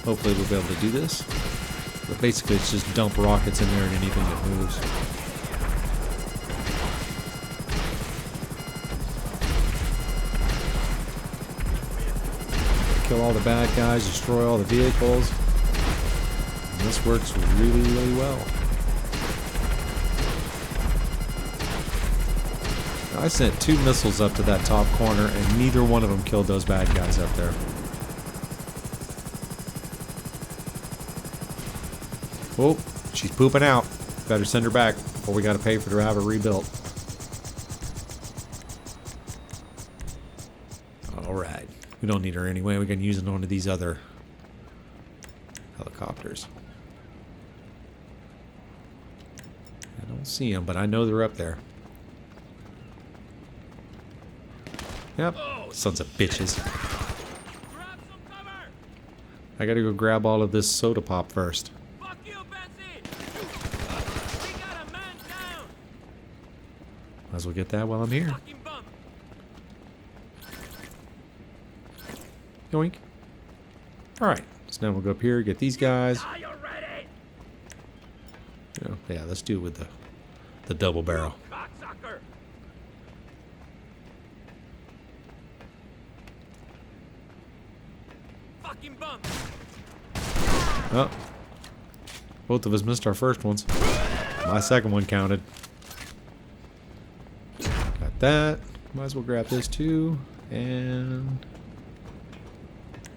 Hopefully we'll be able to do this. But basically it's just dump rockets in there and anything that moves. Kill all the bad guys, destroy all the vehicles. And this works really, really well. I sent 2 missiles up to that top corner and neither one of them killed those bad guys up there. Oh, she's pooping out. Better send her back before we gotta pay for her to have her rebuilt. Alright. We don't need her anyway. We can use it on one of these other helicopters. I don't see them, but I know they're up there. Yep. Sons of bitches. I gotta go grab all of this soda pop first. Fuck you, Betsy! We got a man down! Might as well get that while I'm here. Fucking bum! Yoink. Alright. So now we'll go up here, get these guys. Are you ready? Yeah, let's do it with the double barrel. Cocksucker! Fucking bum! Oh. Both of us missed our first ones. My second one counted. Got that. Might as well grab this too. And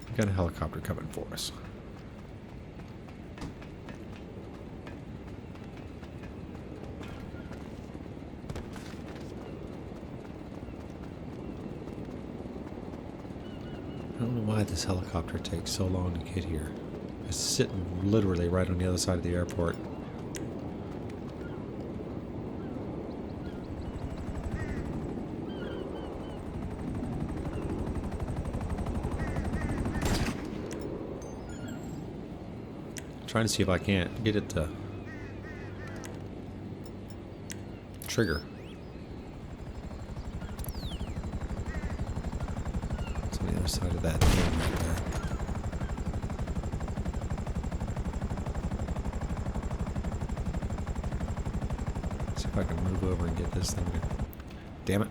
we got a helicopter coming for us. I don't know why this helicopter takes so long to get here. It's sitting literally right on the other side of the airport. Trying to see if I can't get it to trigger. It's on the other side of that thing right there. See if I can move over and get this thing to... Damn it.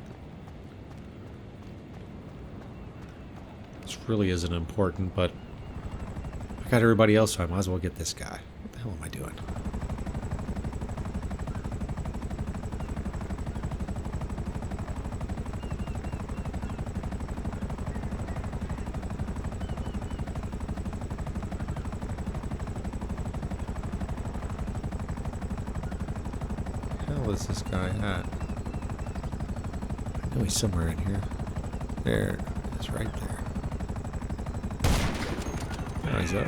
This really isn't important, but I got everybody else, so I might as well get this guy. What the hell am I doing? Where is this guy at? I know he's somewhere in here. There, it's right there. There he's up.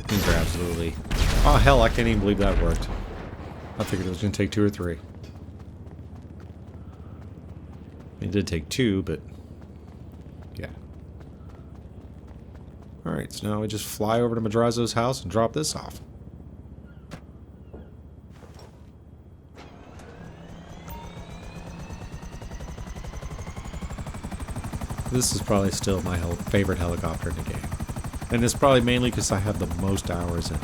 These are absolutely... Oh hell, I can't even believe that worked. I figured it was going to take 2 or 3. It did take 2, but yeah. Alright, so now we just fly over to Madrazo's house and drop this off. This is probably still my favorite helicopter in the game. And it's probably mainly because I have the most hours in it.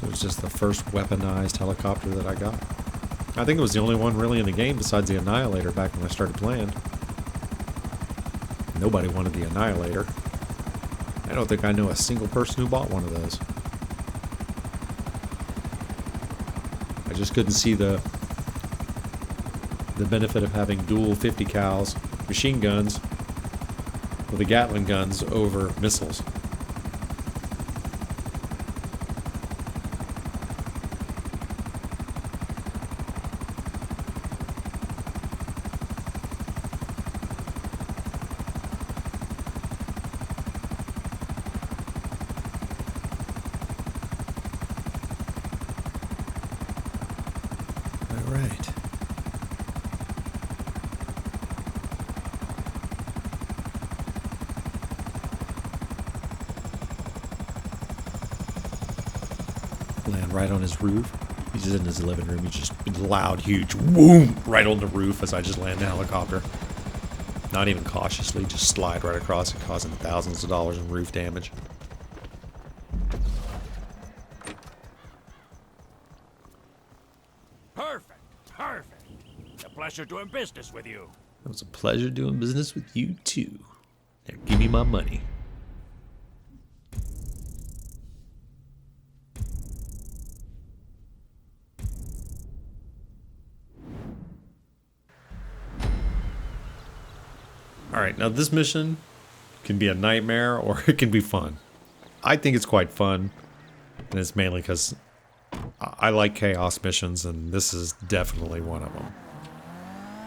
It was just the first weaponized helicopter that I got. I think it was the only one really in the game besides the Annihilator back when I started playing. Nobody wanted the Annihilator. I don't think I know a single person who bought one of those. I just couldn't see the benefit of having dual 50 cals machine guns with the Gatling guns over missiles. All right. Land right on his roof. He's just in his living room. He's just loud, huge whoom right on the roof as I just land the helicopter. Not even cautiously, just slide right across it, causing thousands of dollars in roof damage. Perfect. Perfect. A pleasure doing business with you. It was a pleasure doing business with you too. Now give me my money. Alright, now this mission can be a nightmare or it can be fun. I think it's quite fun, and it's mainly because I like chaos missions, and this is definitely one of them.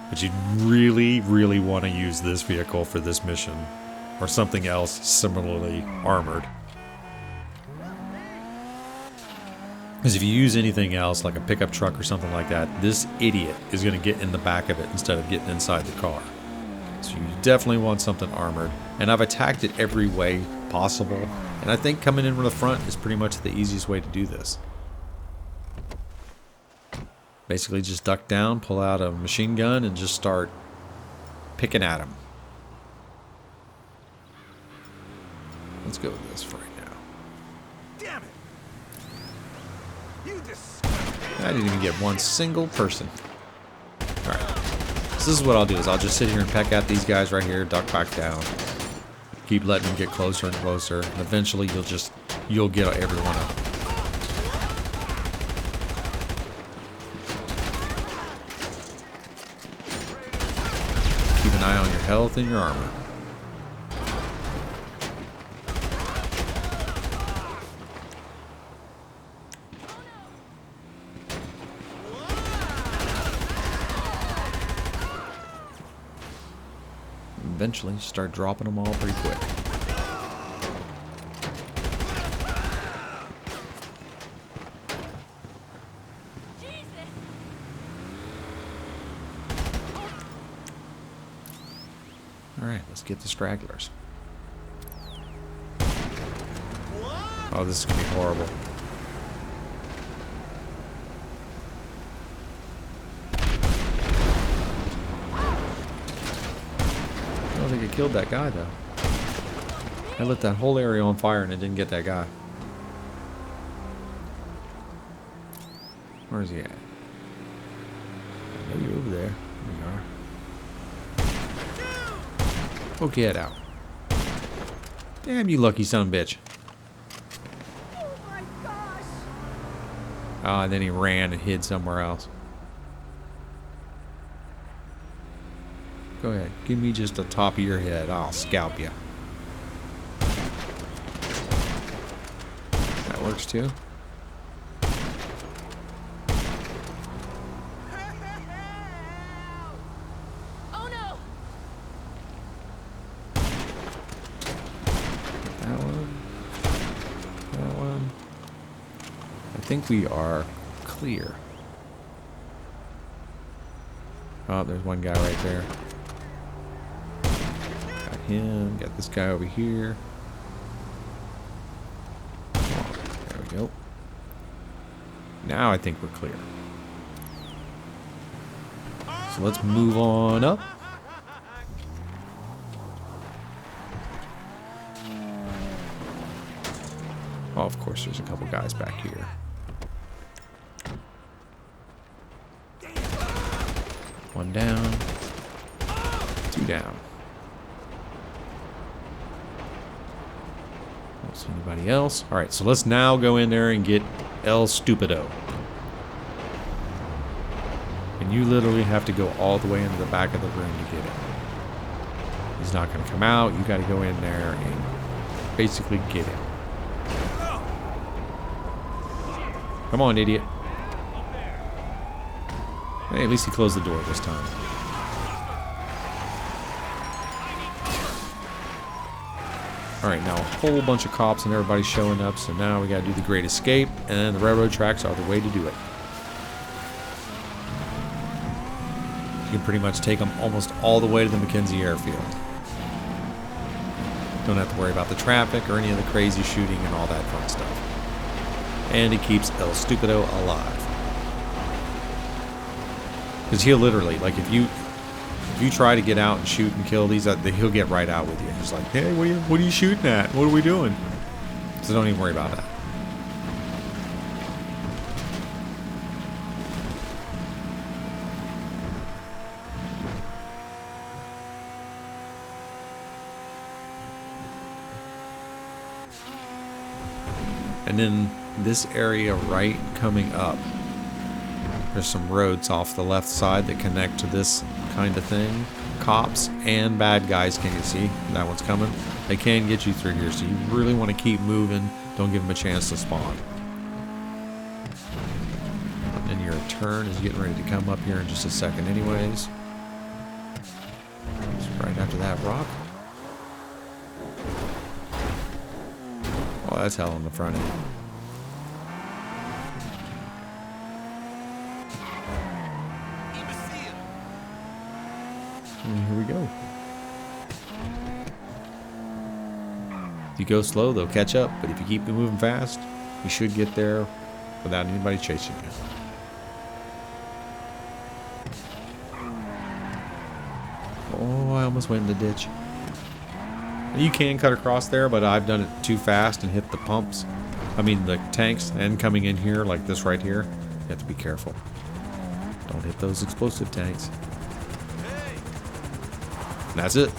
But you really, really want to use this vehicle for this mission, or something else similarly armored. Because if you use anything else, like a pickup truck or something like that, this idiot is going to get in the back of it instead of getting inside the car. So you definitely want something armored. And I've attacked it every way possible. And I think coming in from the front is pretty much the easiest way to do this. Basically just duck down, pull out a machine gun, and just start picking at him. Let's go with this for right now. Damn it! You just. I didn't even get one single person. Alright. So this is what I'll do, is I'll just sit here and peck at these guys right here, duck back down. Keep letting them get closer and closer. And eventually you'll get every one of them. Keep an eye on your health and your armor. Eventually start dropping them all pretty quick. Alright, let's get the stragglers. Oh, this is going to be horrible. I don't think it killed that guy, though. I lit that whole area on fire and it didn't get that guy. Where is he at? I know you're over there. There you are. Oh, get out. Damn you lucky son of a bitch. Oh my gosh! Ah, and then he ran and hid somewhere else. Go ahead. Give me just the top of your head. I'll scalp you. That works too. Oh no! That one. That one. I think we are clear. Oh, there's one guy right there. Got him. Got this guy over here. There we go. Now I think we're clear. So let's move on up. Oh, of course, there's a couple guys back here. One down. Two down. So anybody else? Alright, so let's now go in there and get El Stupido. And you literally have to go all the way into the back of the room to get it. He's not going to come out. You got to go in there and basically get him. Come on, idiot. Hey, at least he closed the door this time. Alright, now a whole bunch of cops and everybody's showing up, so now we gotta do the Great Escape, and the railroad tracks are the way to do it. You can pretty much take them almost all the way to the McKenzie Airfield. Don't have to worry about the traffic or any of the crazy shooting and all that fun stuff. And it keeps El Stupido alive. Because he'll literally, like, if you try to get out and shoot and kill these, he'll get right out with you. He's like, hey, what are you shooting at? What are we doing? So don't even worry about that. And then this area right coming up, there's some roads off the left side that connect to this kind of thing. Cops and bad guys, can you see? That one's coming. They can get you through here, so you really want to keep moving. Don't give them a chance to spawn. And your turn is getting ready to come up here in just a second anyways. It's right after that rock. Oh, that's hell on the front end. And here we go. If you go slow, they'll catch up, but if you keep moving fast, you should get there without anybody chasing you. Oh, I almost went in the ditch. You can cut across there, but I've done it too fast and hit the pumps. I mean the tanks, and coming in here like this right here, you have to be careful. Don't hit those explosive tanks. And that's it.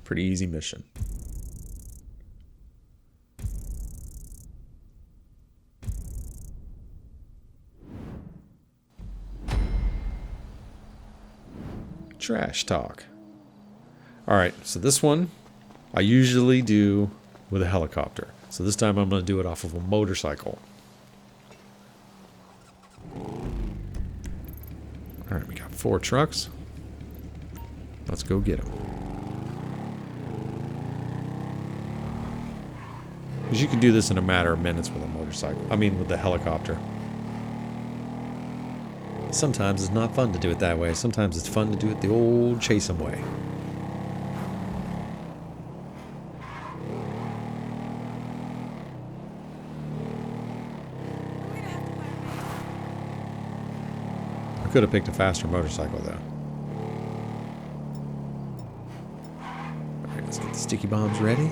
Pretty easy mission. Trash talk. Alright, so this one I usually do with a helicopter. So this time I'm going to do it off of a motorcycle. Alright, we got 4 trucks. Let's go get them. Because you can do this in a matter of minutes with a motorcycle. I mean with the helicopter. Sometimes it's not fun to do it that way. Sometimes it's fun to do it the old chase 'em way. I could have picked a faster motorcycle though. Alright, let's get the sticky bombs ready.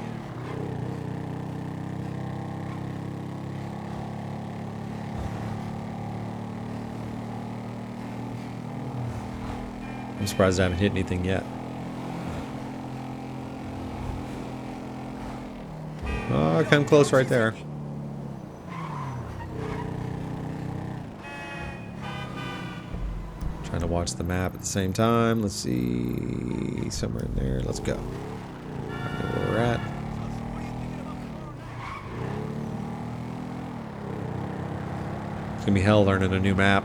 I'm surprised I haven't hit anything yet. Oh, I come close right there. Trying to watch the map at the same time. Let's see. Somewhere in there. Let's go. I know where we're at. It's gonna be hell learning a new map.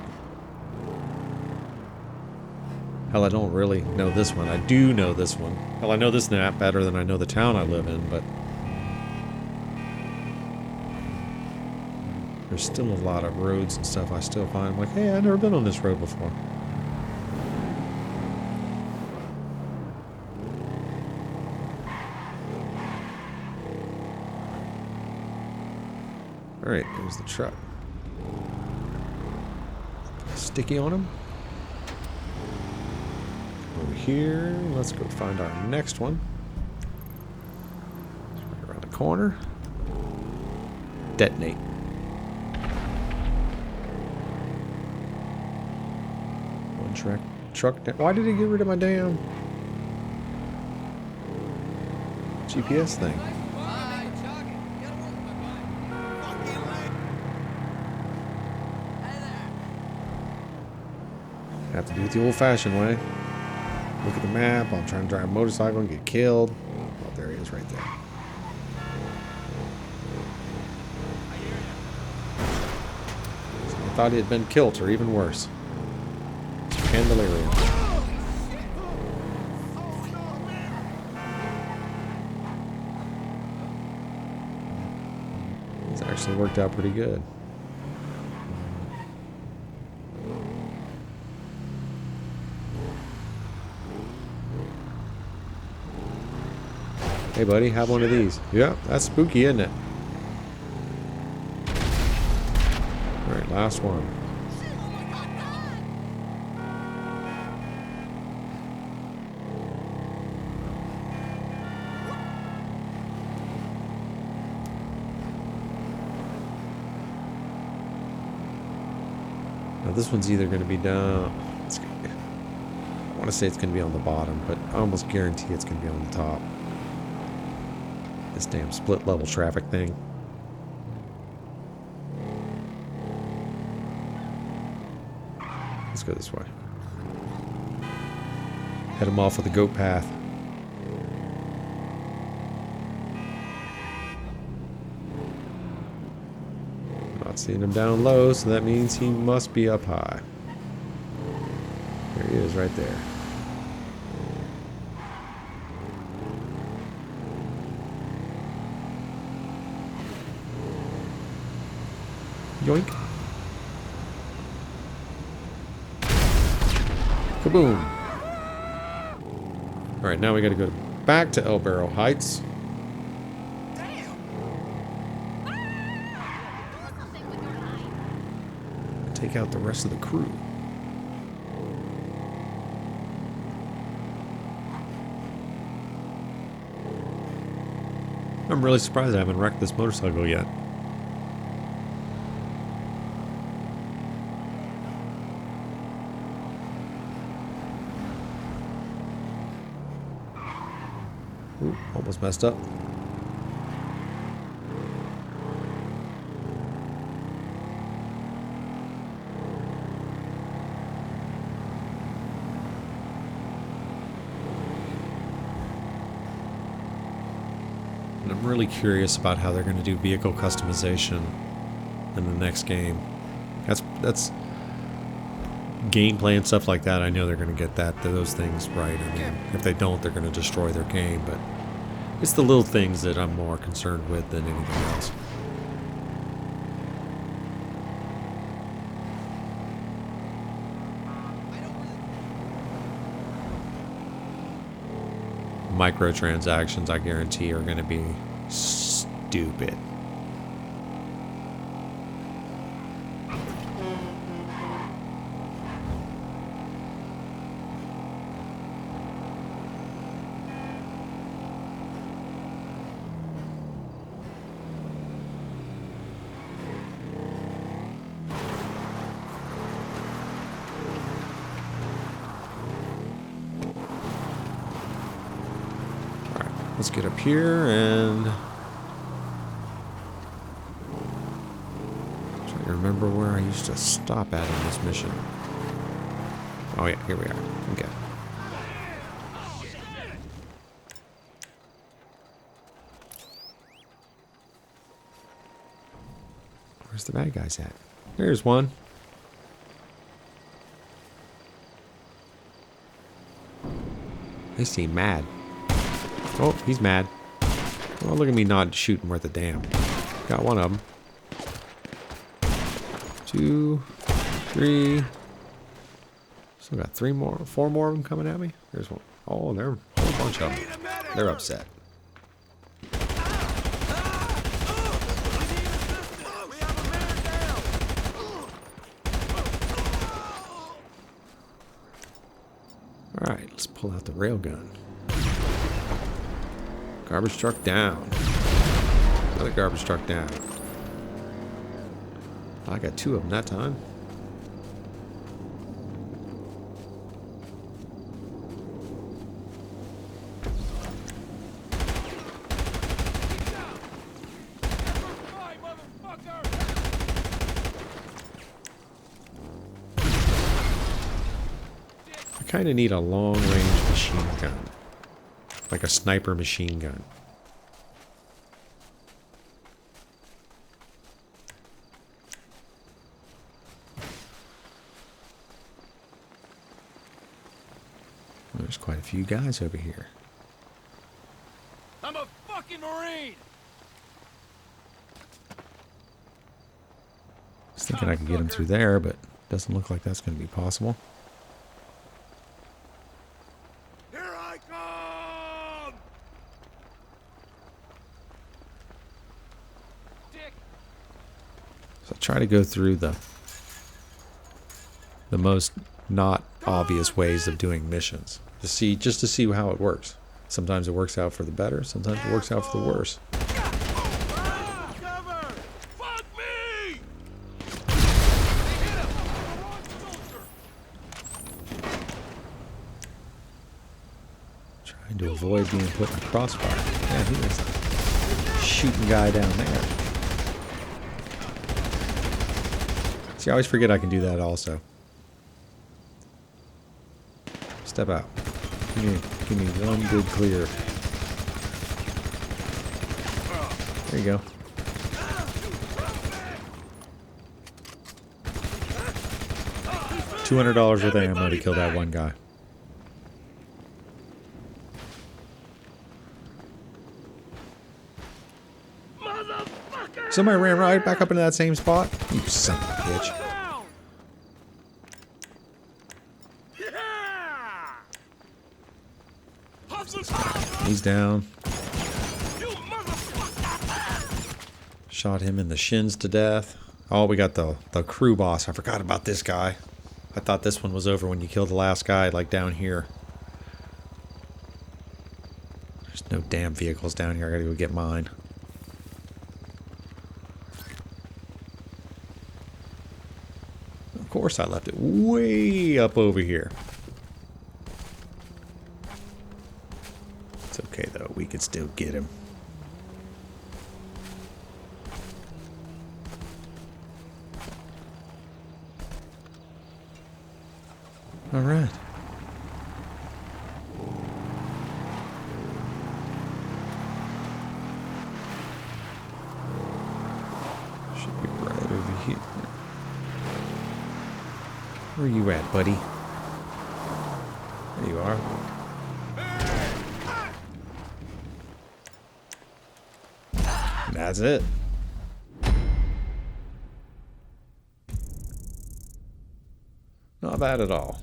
Hell, I don't really know this one. I do know this one. Hell, I know this map better than I know the town I live in, but there's still a lot of roads and stuff I still find. I'm like, hey, I've never been on this road before. Alright, there's the truck. Sticky on him. Over here, let's go find our next one. Right around the corner. Detonate. One truck. Why did he get rid of my damn? GPS thing? Have to do it the old-fashioned way. Look at the map. I'm trying to drive a motorcycle and get killed. Oh, there he is right there. So I thought he had been killed, or even worse. Candelaria. It's actually worked out pretty good. Hey buddy, have one of these. Yeah, that's spooky, isn't it? Alright, last one. Now this one's either going to be down... I want to say it's going to be on the bottom, but I almost guarantee it's going to be on the top. This damn split level traffic thing. Let's go this way. Head him off with the goat path. Not seeing him down low, so that means he must be up high. There he is right there. Yoink. Kaboom. Alright, now we gotta go back to El Barro Heights. Take out the rest of the crew. I'm really surprised I haven't wrecked this motorcycle yet. Ooh, almost messed up. And I'm really curious about how they're going to do vehicle customization in the next game. That's gameplay and stuff like that. I know they're going to get those things right. I mean, if they don't, they're going to destroy their game. But it's the little things that I'm more concerned with than anything else. Microtransactions, I guarantee, are going to be stupid. Let's get up here and try to remember where I used to stop at in this mission. Oh yeah, here we are. Okay. Where's the bad guys at? There's one. They seem mad. Oh, he's mad. Oh, look at me not shooting worth a damn. Got one of them. 2, 3. Still got 4 more of them coming at me. There's one. Oh, there's a whole bunch of them. They're upset. Alright, let's pull out the railgun. Garbage truck down. Another garbage truck down. I got 2 of them that time. kind of need a long-range machine gun. Like a sniper machine gun. There's quite a few guys over here. I'm a fucking Marine! I was thinking I could get him through there, but doesn't look like that's going to be possible. Here I come! Dick! So I'll try to go through the most not obvious ways of doing missions. Just to see how it works. Sometimes it works out for the better, sometimes it works out for the worse. Cover! Fuck me! Trying to avoid being put in the crossfire. Yeah, he was shooting guy down there. See, I always forget I can do that also. Step out. Give me one good clear. There you go. $200 worth of ammo to kill that one guy. Somebody ran right back up into that same spot. You son of a bitch. He's down. Shot him in the shins to death. Oh, we got the crew boss. I forgot about this guy. I thought this one was over when you killed the last guy, like down here. There's no damn vehicles down here. I gotta go get mine. Of course I left it way up over here. It's okay though, we could still get him. Alright. Should be right over here. Where are you at, buddy? There you are. That's it. Not bad at all.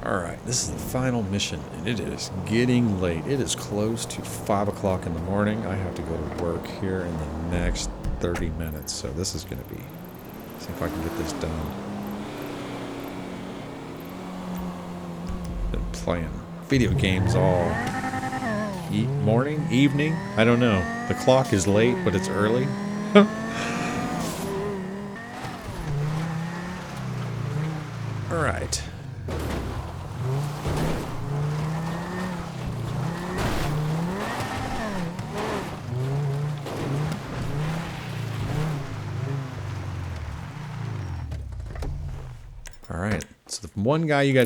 Alright, this is the final mission, and it is getting late. It is close to 5 o'clock in the morning. I have to go to work here in the next 30 minutes, so this is going to be... see if I can get this done. Been playing video games all morning, evening, I don't know. The clock is late, but it's early. Alright. Alright, so the one guy you got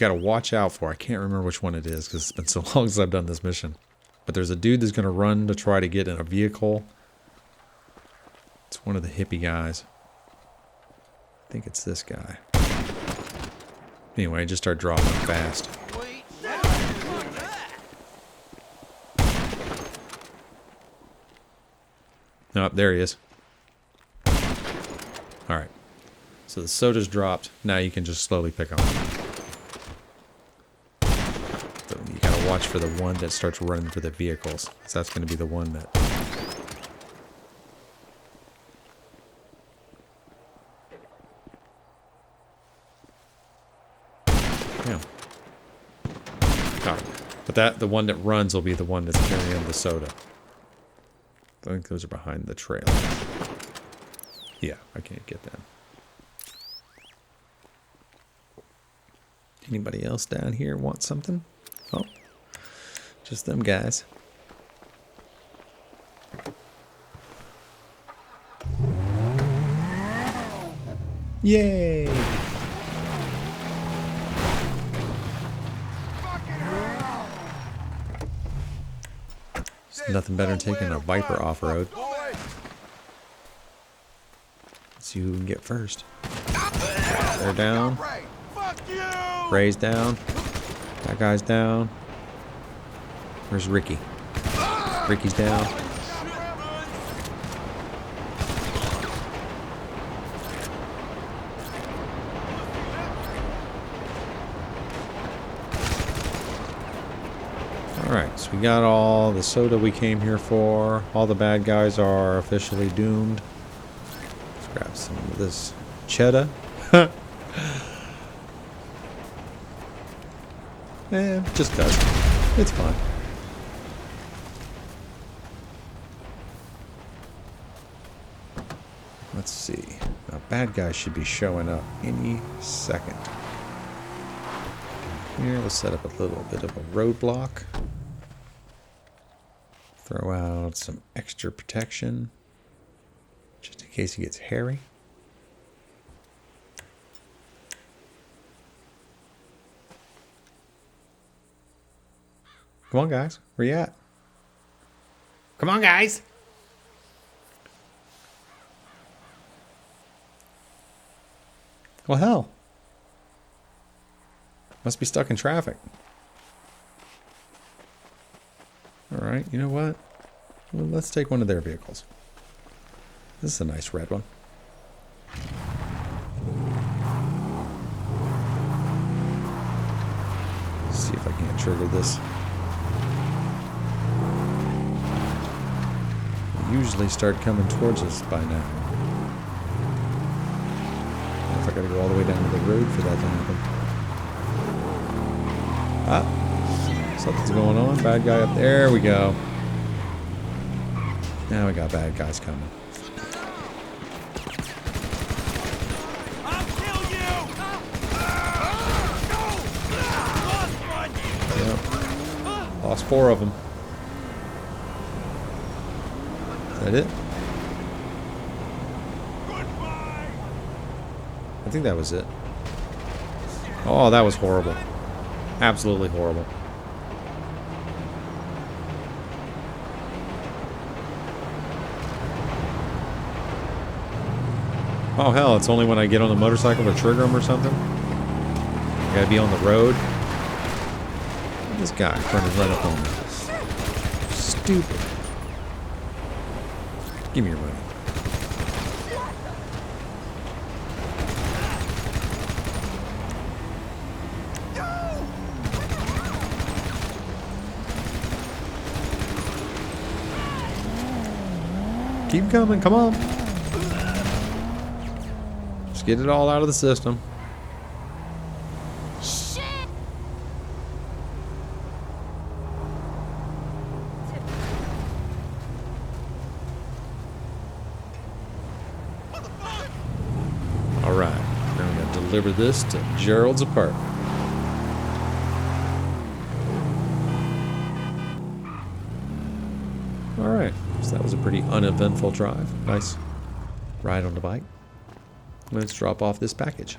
to watch out for. I can't remember which one it is because it's been so long since I've done this mission. But there's a dude that's going to run to try to get in a vehicle. It's one of the hippie guys. I think it's this guy. Anyway, just start dropping fast. Oh, there he is. Alright. So the soda's dropped. Now you can just slowly pick them. So you gotta watch for the one that starts running for the vehicles. So that's gonna be the one that... Yeah. Got it. But the one that runs will be the one that's carrying the soda. I think those are behind the trail. Yeah, I can't get them. Anybody else down here want something? Oh, just them guys. Yay! There's nothing better than taking a Viper off-road. Let's see who we can get first. They're down. Ray's down. That guy's down. Where's Ricky? Ricky's down. Alright, so we got all the soda we came here for. All the bad guys are officially doomed. Let's grab some of this cheddar. Just cuz. It's fun. Let's see. Now, bad guys should be showing up any second. Here, let's set up a little bit of a roadblock. Throw out some extra protection, just in case he gets hairy. Come on, guys. Where you at? Come on, guys. Well, hell. Must be stuck in traffic. Alright, you know what? Well, let's take one of their vehicles. This is a nice red one. Let's see if I can't trigger this. They usually start coming towards us by now. I don't know if I gotta go all the way down to the road for that to happen. Ah. Something's going on. Bad guy up there. We go. Now we got bad guys coming. I'll kill you! Yep. Lost 4 of them. Is that it? Goodbye! I think that was it. Oh, that was horrible. Absolutely horrible. Oh hell, it's only when I get on the motorcycle to trigger them or something? I gotta be on the road. This guy trying to run up on me. Stupid. Give me your money. Keep coming, come on. Just get it all out of the system. Shit! Alright, now we're going to deliver this to Gerald's apartment. Alright, so that was a pretty uneventful drive. Nice ride on the bike. Let's drop off this package.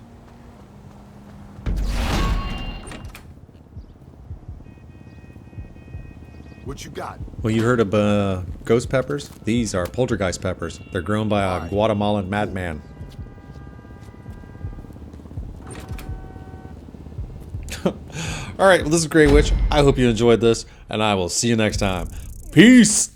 What you got? Well, you heard of ghost peppers? These are poltergeist peppers. They're grown by a Guatemalan madman. Alright, well this is Grey Witch. I hope you enjoyed this, and I will see you next time. Peace!